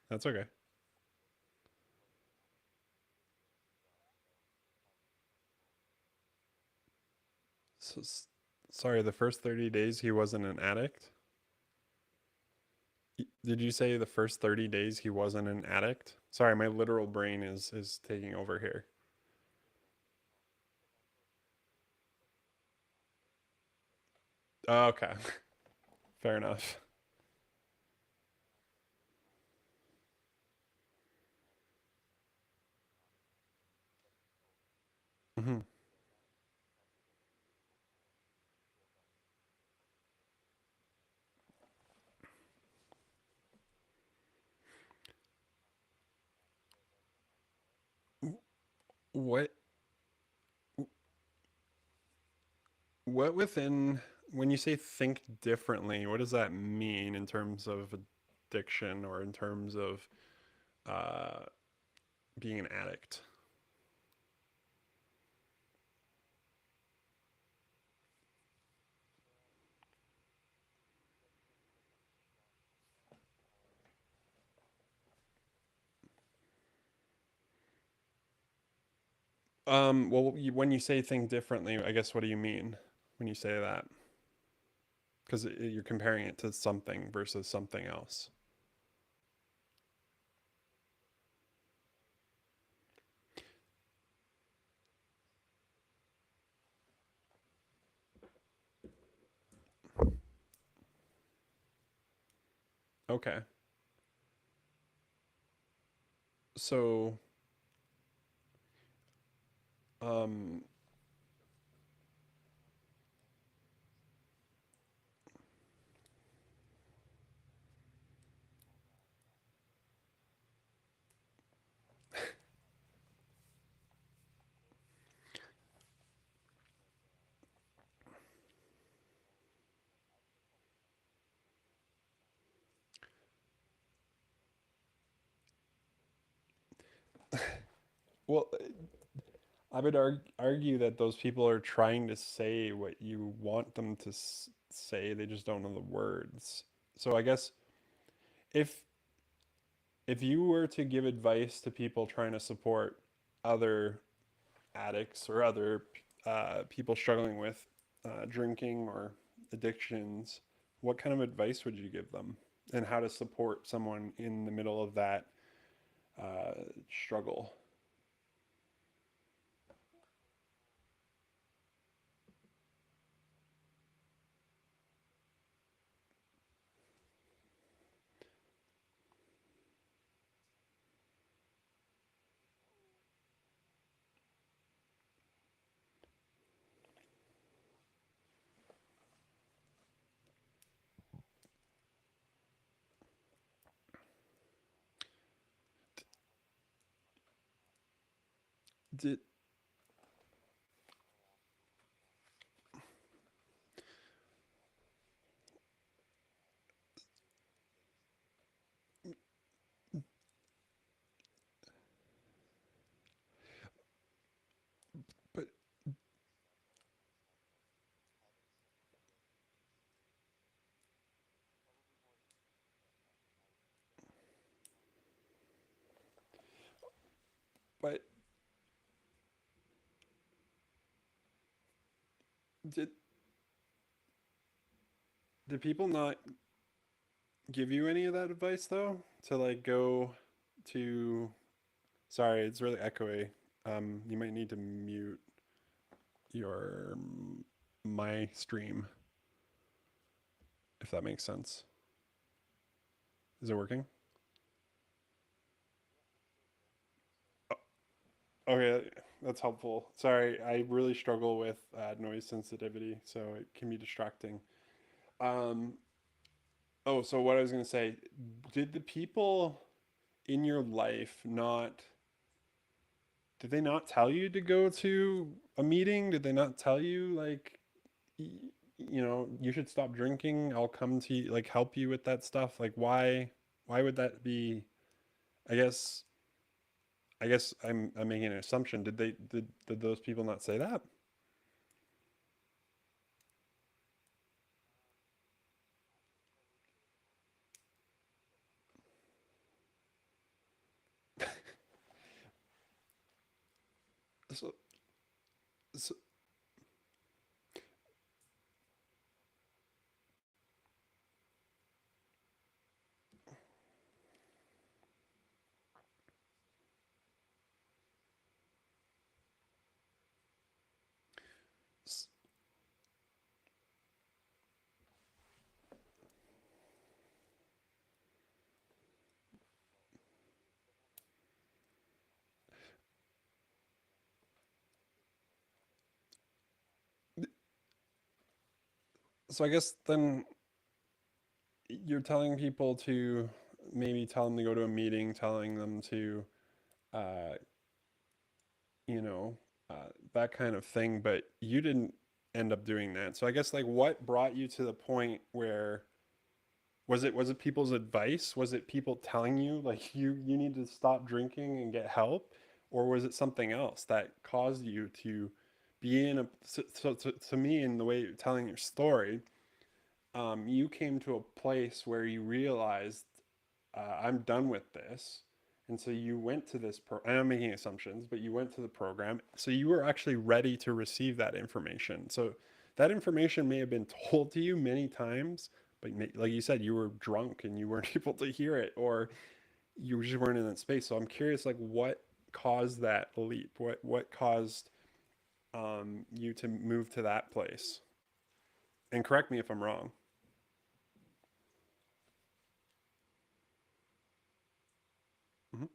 That's okay. So, sorry, the first 30 days he wasn't an addict? Did you say the first 30 days he wasn't an addict? Sorry, my literal brain is taking over here. Oh, okay. Fair enough. Hmm. What what within, when you say think differently, what does that mean in terms of addiction or in terms of uh, being an addict? Well, when you say think differently, I guess what do you mean when you say that? Because you're comparing it to something versus something else. Okay. So, um, well, I would argue that those people are trying to say what you want them to say. They just don't know the words. So I guess if if you were to give advice to people trying to support other addicts or other people struggling with drinking or addictions, what kind of advice would you give them, and how to support someone in the middle of that uh, struggle? Did but but did did people not give you any of that advice though? To like go to sorry, it's really echoey. You might need to mute your my stream if that makes sense. Is it working? Okay, that's helpful. Sorry, I really struggle with noise sensitivity, so it can be distracting. Um, oh, so what I was gonna say, did the people in your life not, did they not tell you to go to a meeting? Did they not tell you like, y- you should stop drinking. I'll come to you, like help you with that stuff. Like why would that be? I guess, I guess I'm making an assumption. Did those people not say that? So, so, so I guess then you're telling people to maybe tell them to go to a meeting, telling them to, uh, you know, that kind of thing, but you didn't end up doing that. So I guess like what brought you to the point where was it people's advice? Was it people telling you like you need to stop drinking and get help? Or was it something else that caused you to be in a so to me in the way you're telling your story, you came to a place where you realized I'm done with this. And so you went to this and I'm making assumptions, but you went to the program. So you were actually ready to receive that information. So that information may have been told to you many times, but like you said, you were drunk and you weren't able to hear it, or you just weren't in that space. So I'm curious, like what caused that leap? What caused you to move to that place? And correct me if I'm wrong. Hmm.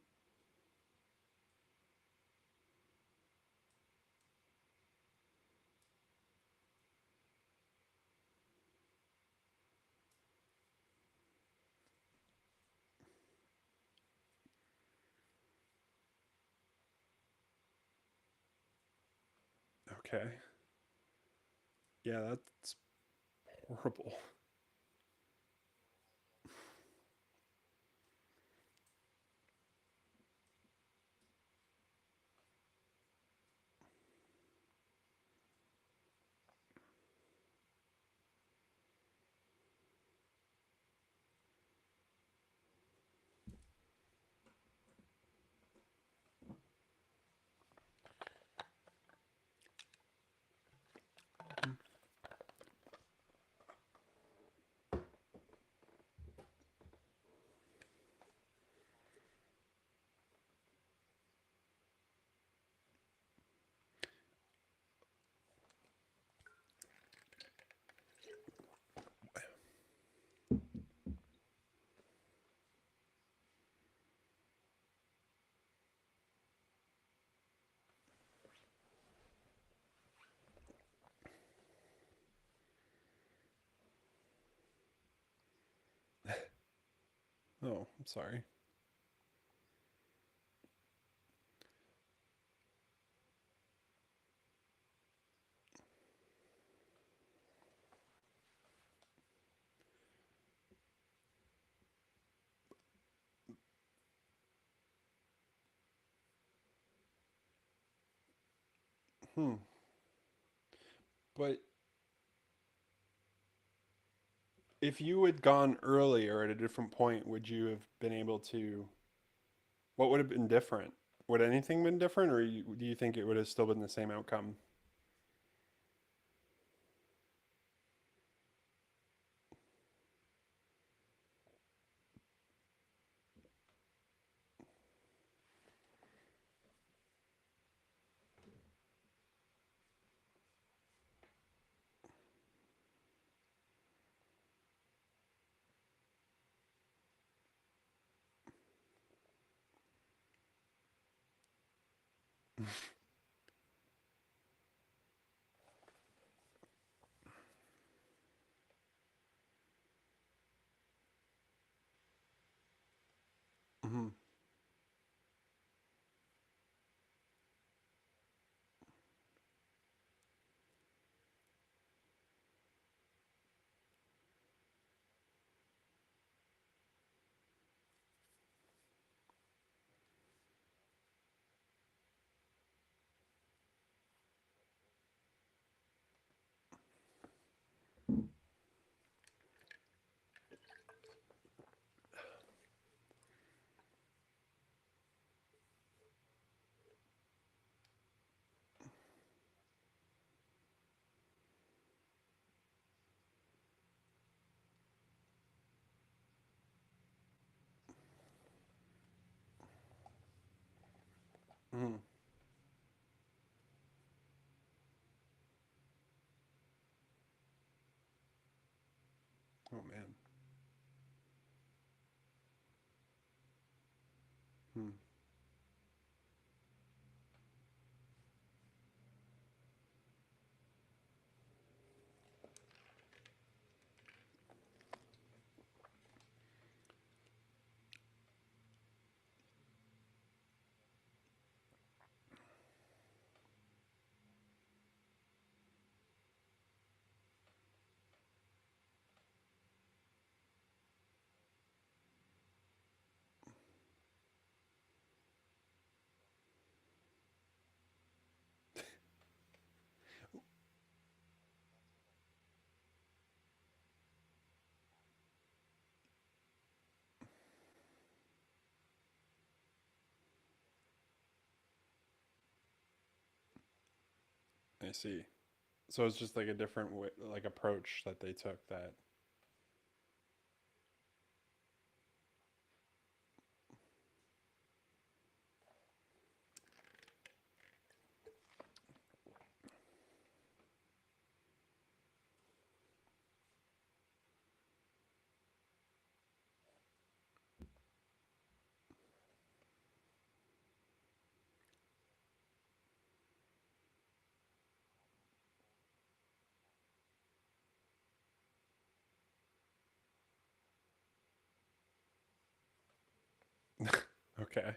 Okay. Yeah, that's horrible. Oh, I'm sorry. Hmm. But if you had gone earlier at a different point, would you have been able to? What would have been different? Would anything been different, or do you think it would have still been the same outcome? Hmm. Hmm. Oh man. Hmm. I see. So it's just like a different way, like approach that they took. That. Okay.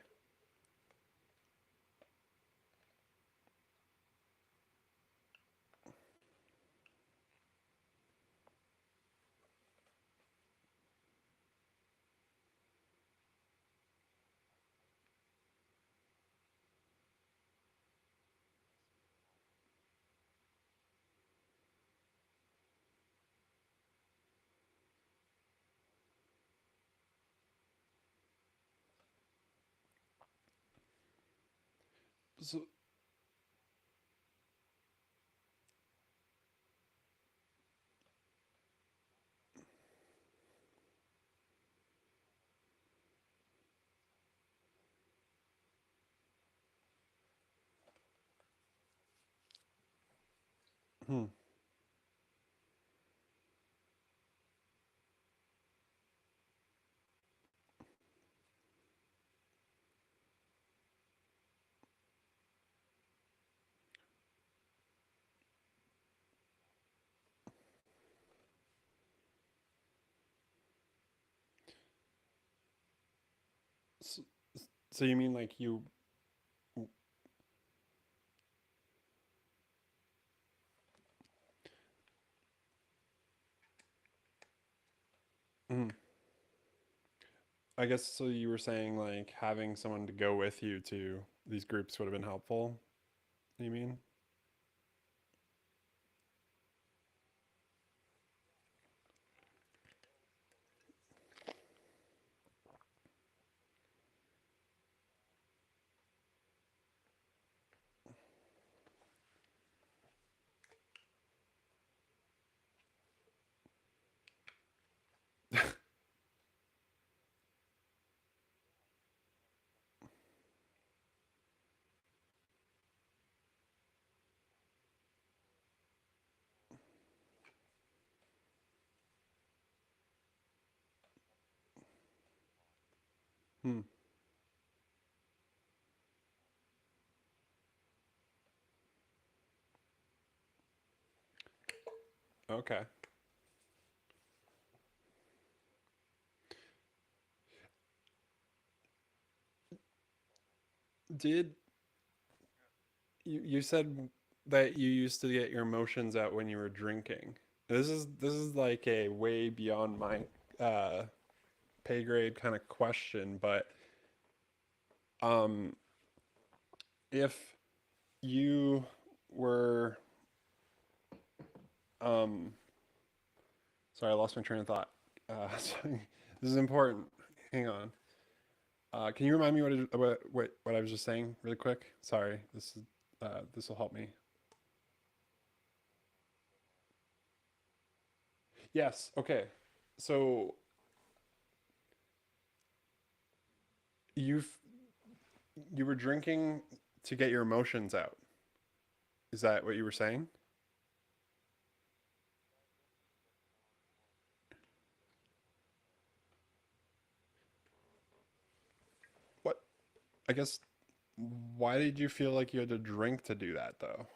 So. Hmm. So, so you mean like you? Hmm. I guess so. You were saying like having someone to go with you to these groups would have been helpful. You mean? Hmm. Okay. Did you said that you used to get your emotions out when you were drinking? This is like a way beyond my uh pay grade kind of question, but um if you were um sorry, I lost my train of thought. Sorry. This is important. Hang on. Can you remind me what I was just saying really quick? Sorry. This will help me. Yes. Okay. So you've you were drinking to get your emotions out. Is that what you were saying? What? I guess why did you feel like you had to drink to do that though?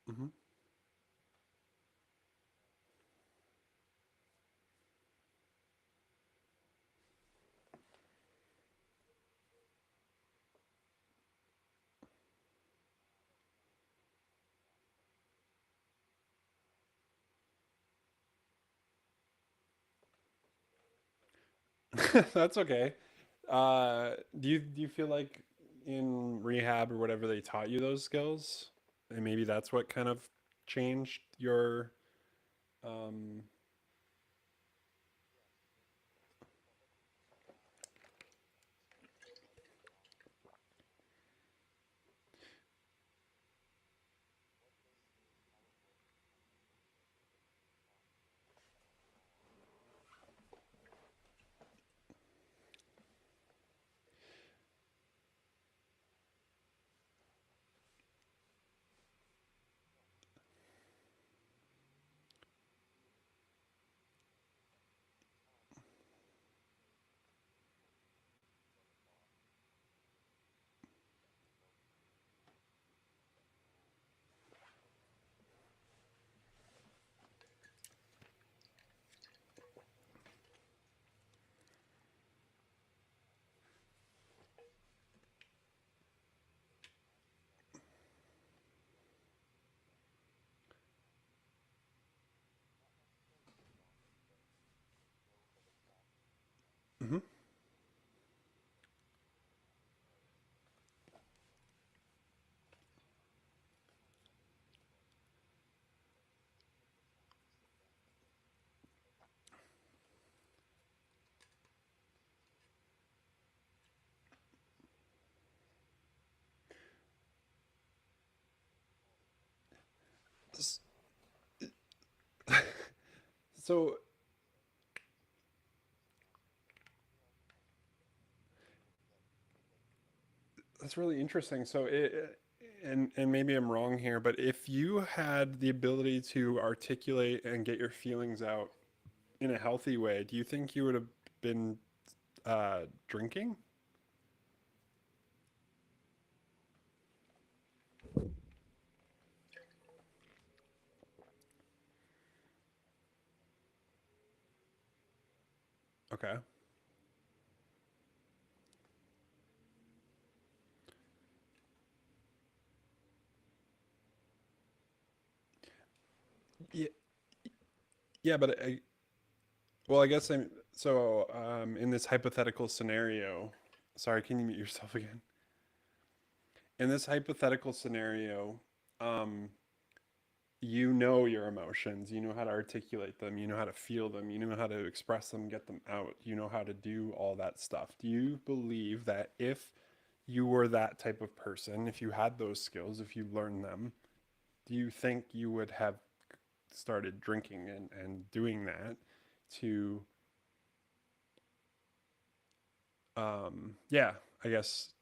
Hmm. That's okay. Do you feel like in rehab or whatever they taught you those skills, and maybe that's what kind of changed your um mhm. S- So that's really interesting. And maybe I'm wrong here, but if you had the ability to articulate and get your feelings out in a healthy way, do you think you would have been drinking? Okay. Yeah, yeah, but well, I guess I'm so in this hypothetical scenario. Sorry, can you mute yourself again? In this hypothetical scenario, um, you know your emotions, you know how to articulate them, you know how to feel them, you know how to express them, get them out, you know how to do all that stuff. Do you believe that if you were that type of person, if you had those skills, if you learned them, do you think you would have started drinking and doing that to, yeah, I guess,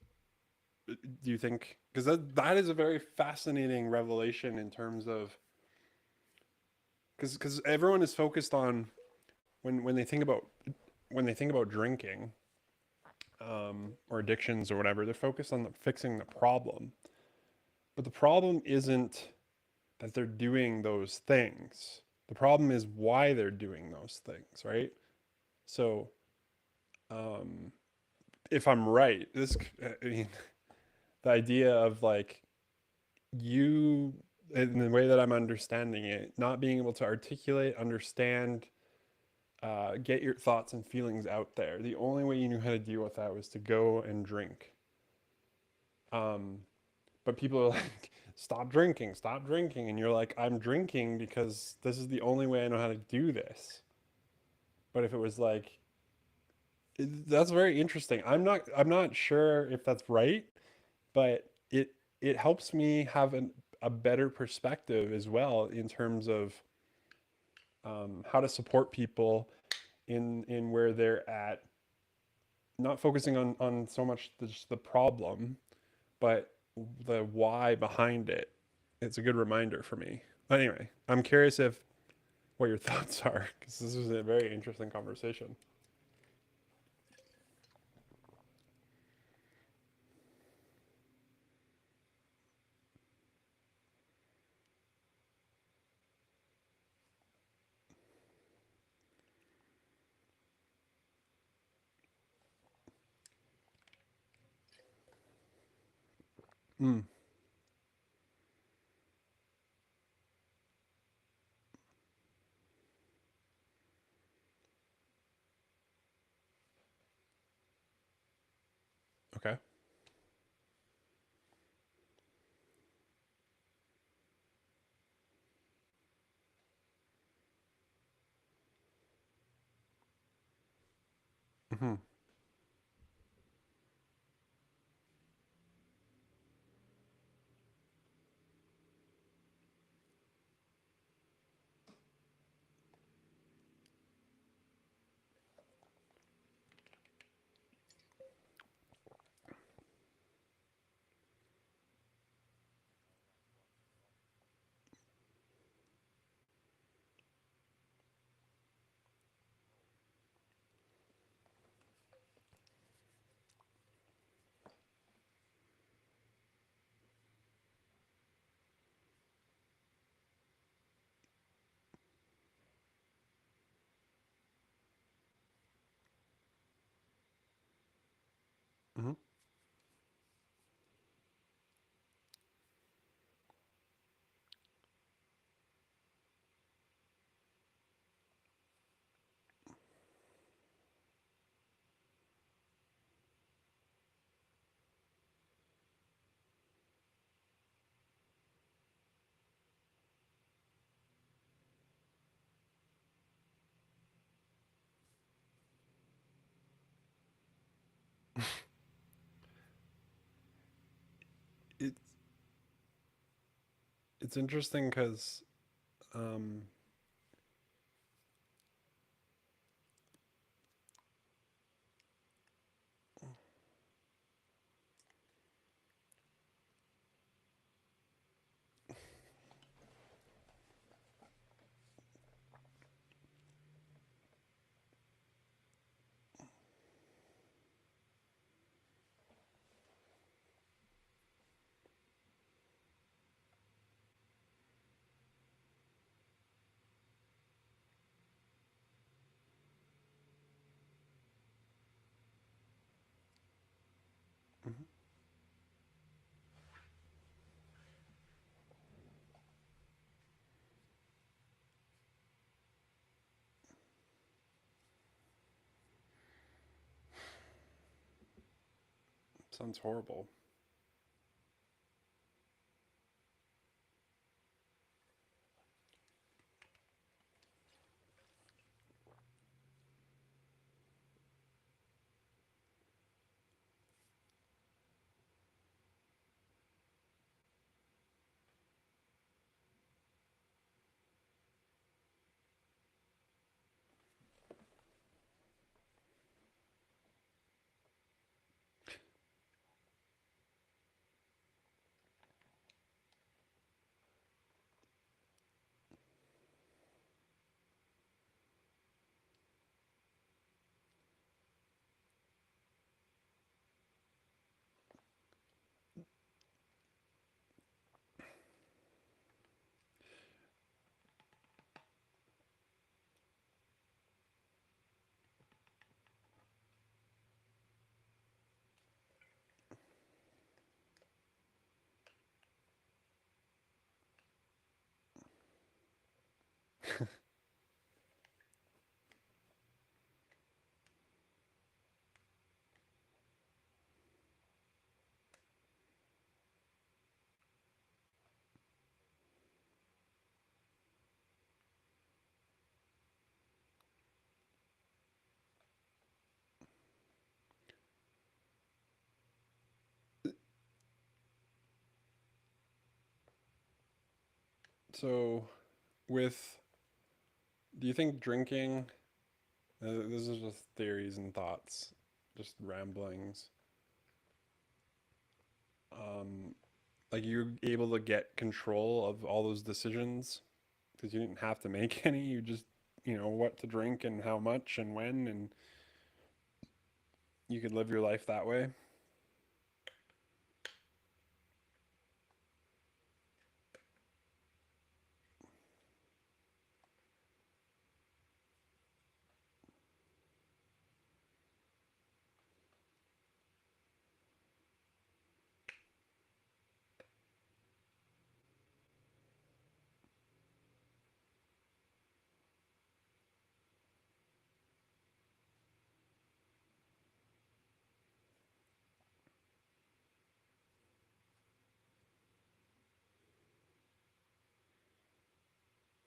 do you think, because that is a very fascinating revelation in terms of, because everyone is focused on when they think about drinking, or addictions or whatever, they're focused on fixing the problem. But the problem isn't that they're doing those things. The problem is why they're doing those things, right? So, um, if I'm right, I mean, the idea of like you, in the way that I'm understanding it, not being able to articulate, understand, get your thoughts and feelings out there. The only way you knew how to deal with that was to go and drink. Um, but people are like, stop drinking. And you're like, I'm drinking because this is the only way I know how to do this. But if it was like, that's very interesting. I'm not sure if that's right, but it helps me have a better perspective as well in terms of, how to support people in where they're at, not focusing on so much just the problem, but the why behind it. It's a good reminder for me. But anyway, I'm curious if what your thoughts are, because this was a very interesting conversation. Mm, okay. Hmm. Hmm. It's it's interesting because, um, mhm, sounds horrible. So, with do you think drinking? This is just theories and thoughts, just ramblings. Um, like you're able to get control of all those decisions because you didn't have to make any. You just, what to drink and how much and when, and you could live your life that way.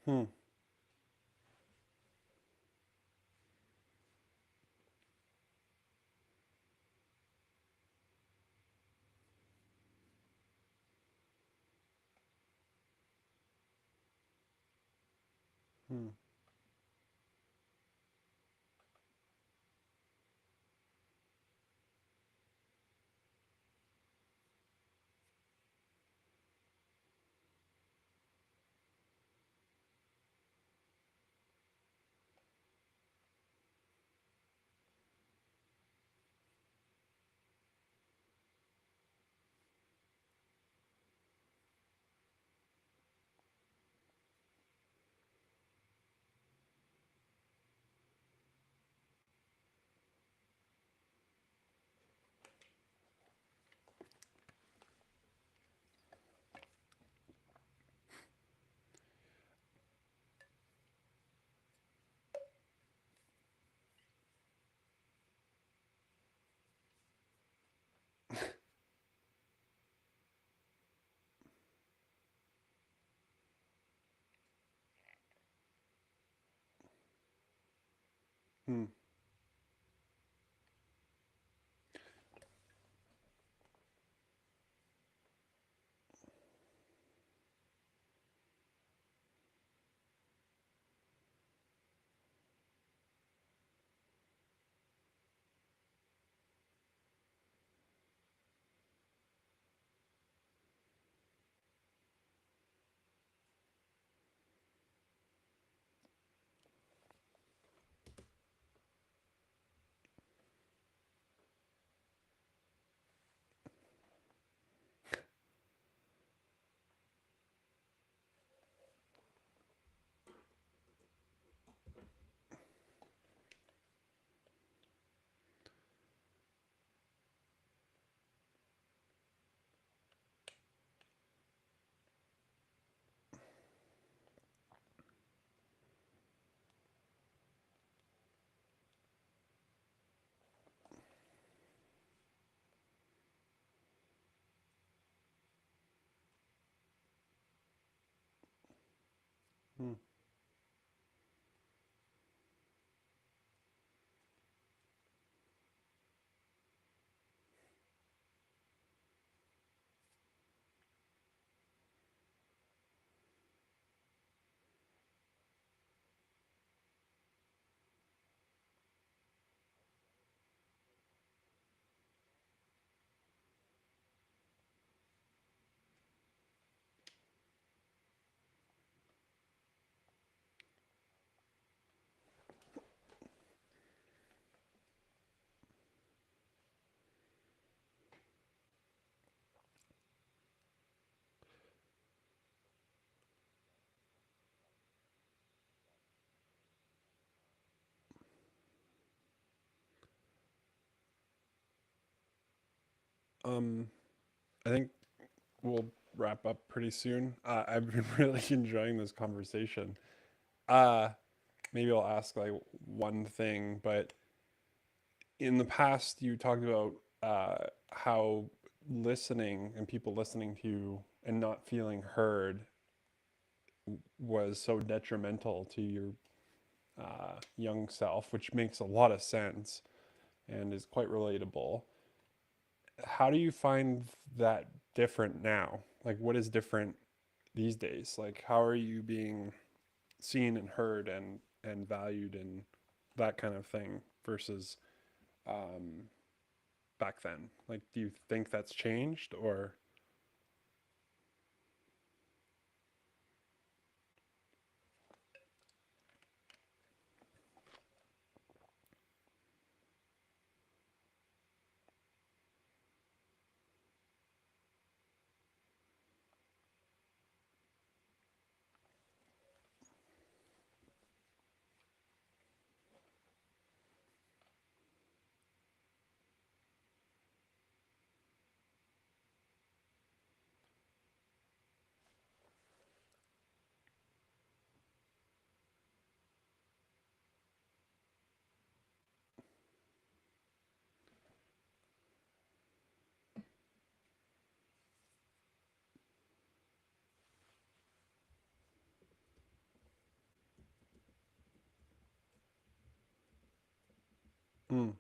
Hmm. Hmm. Hmm. Hmm. Um, I think we'll wrap up pretty soon. I've been really enjoying this conversation. Uh, Maybe I'll ask like one thing, but in the past, you talked about how listening and people listening to you and not feeling heard was so detrimental to your young self, which makes a lot of sense and is quite relatable. How do you find that different now? Like, what is different these days? Like, how are you being seen and heard and valued and that kind of thing versus um, back then? Like, do you think that's changed or? Mm,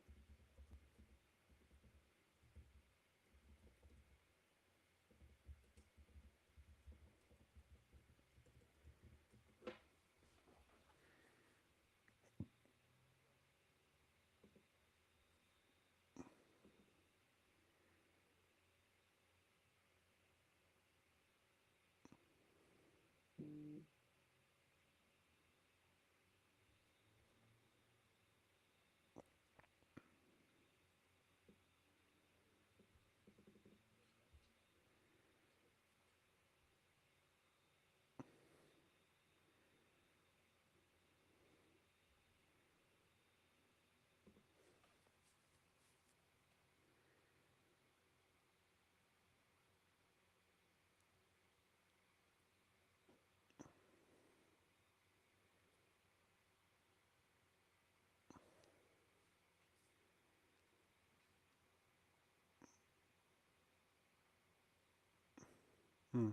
mm,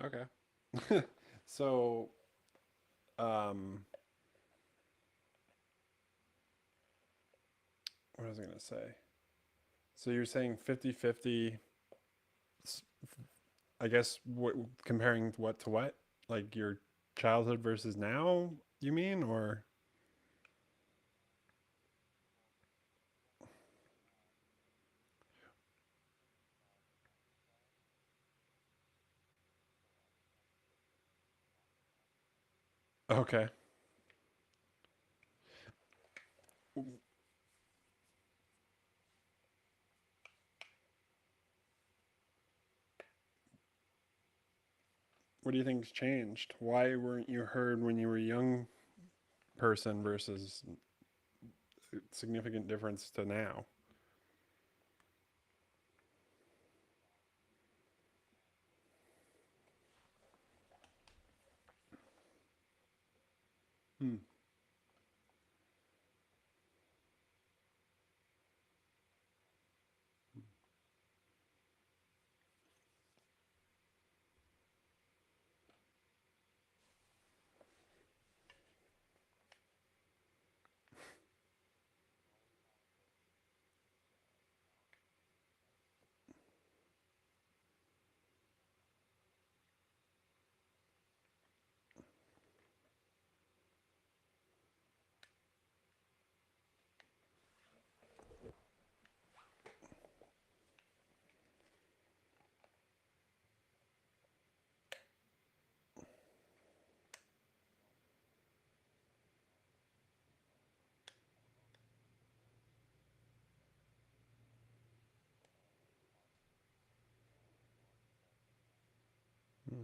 okay. So, um, what was I going to say? So you're saying 50-50, I guess, comparing what to what? Like your childhood versus now, you mean? Or, okay. what do you think's changed? Why weren't you heard when you were a young person versus significant difference to now? Hmm. Hmm.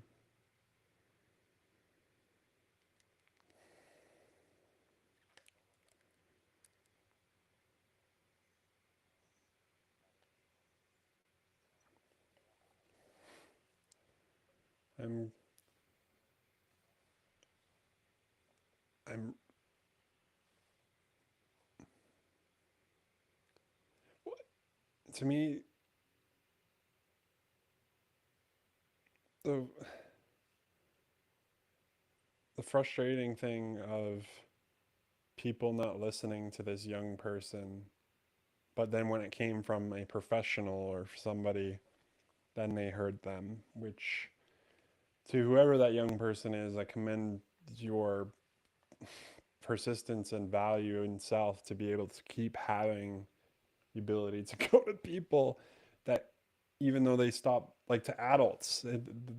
I'm I'm to me the the frustrating thing of people not listening to this young person, but then when it came from a professional or somebody, then they heard them, which to whoever that young person is, I commend your persistence and value in self to be able to keep having the ability to go to people that even though they stop like to adults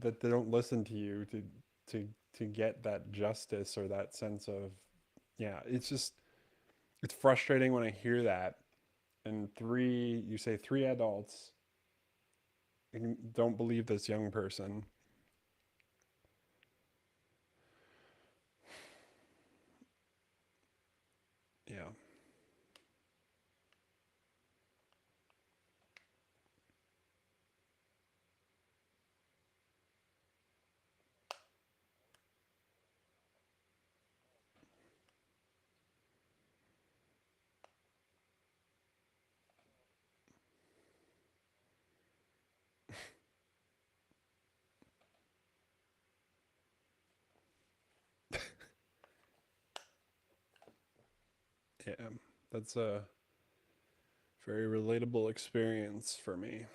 that they don't listen to you to to get that justice or that sense of yeah, it's just it's frustrating when I hear that. And three, you say three adults don't believe this young person. Yeah. Yeah. That's a very relatable experience for me.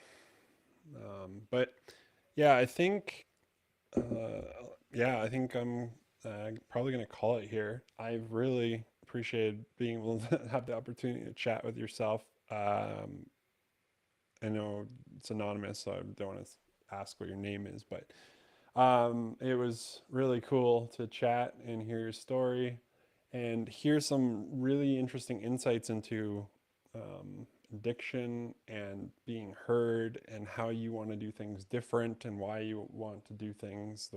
But yeah, I think uh, yeah, I think I'm probably going to call it here. I've really appreciated being able to have the opportunity to chat with yourself. I know it's anonymous, so I don't want to ask what your name is, but it was really cool to chat and hear your story and hear some really interesting insights into addiction and being heard and how you want to do things different and why you want to do things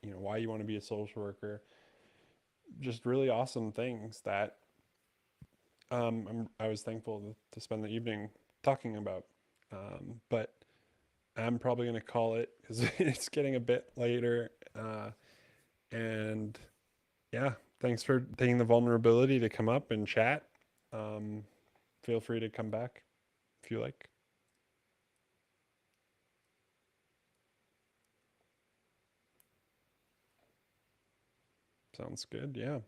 you know, why you want to be a social worker. Just really awesome things that I was thankful to spend the evening talking about. But I'm probably going to call it because it's getting a bit later. And yeah, thanks for taking the vulnerability to come up and chat. Um, Feel free to come back if you like. Sounds good. Yeah.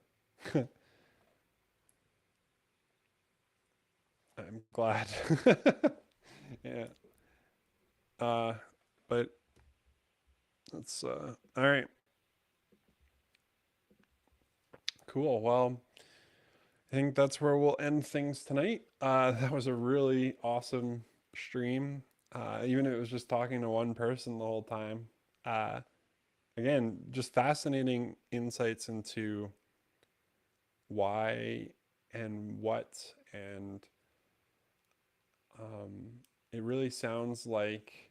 I'm glad. Yeah. Uh, but that's all right. Cool. Well, I think that's where we'll end things tonight. That was a really awesome stream. Even if it was just talking to one person the whole time. Uh, Again, just fascinating insights into why and what, and um, it really sounds like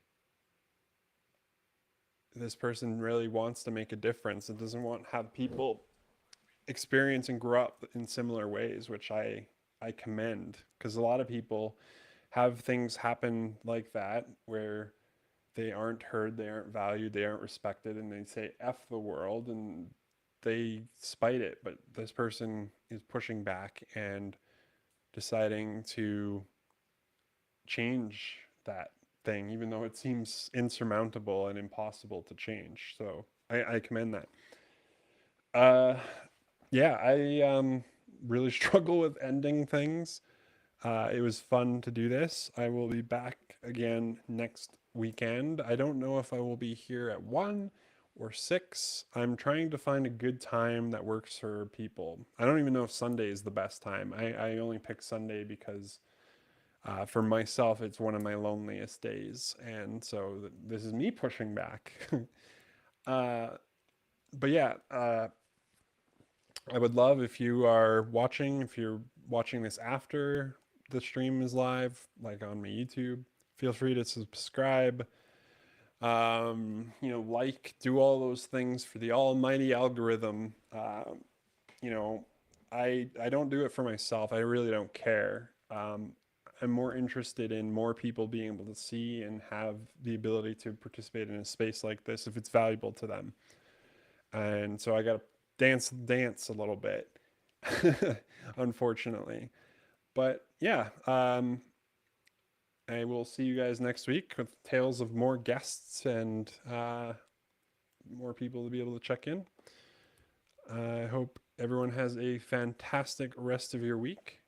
this person really wants to make a difference and doesn't want to have people experience and grow up in similar ways, which I commend, because a lot of people have things happen like that where they aren't heard, they aren't valued, they aren't respected, and they say F the world and they spite it. But this person is pushing back and deciding to change that thing, even though it seems insurmountable and impossible to change. So I commend that. Uh, yeah, I really struggle with ending things. It was fun to do this. I will be back again next weekend. I don't know if I will be here at 1 or 6. I'm trying to find a good time that works for people. I don't even know if Sunday is the best time. I only pick Sunday because for myself, it's one of my loneliest days. And so this is me pushing back. uh, but yeah, I would love if you are watching, if you're watching this after the stream is live, like on my YouTube, feel free to subscribe. Like, do all those things for the almighty algorithm. You know, I don't do it for myself. I really don't care. I'm more interested in more people being able to see and have the ability to participate in a space like this if it's valuable to them. And so I got to dance a little bit, unfortunately. But yeah, I will see you guys next week with tales of more guests and more people to be able to check in. I hope everyone has a fantastic rest of your week,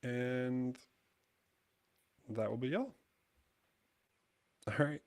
and that will be all. All right.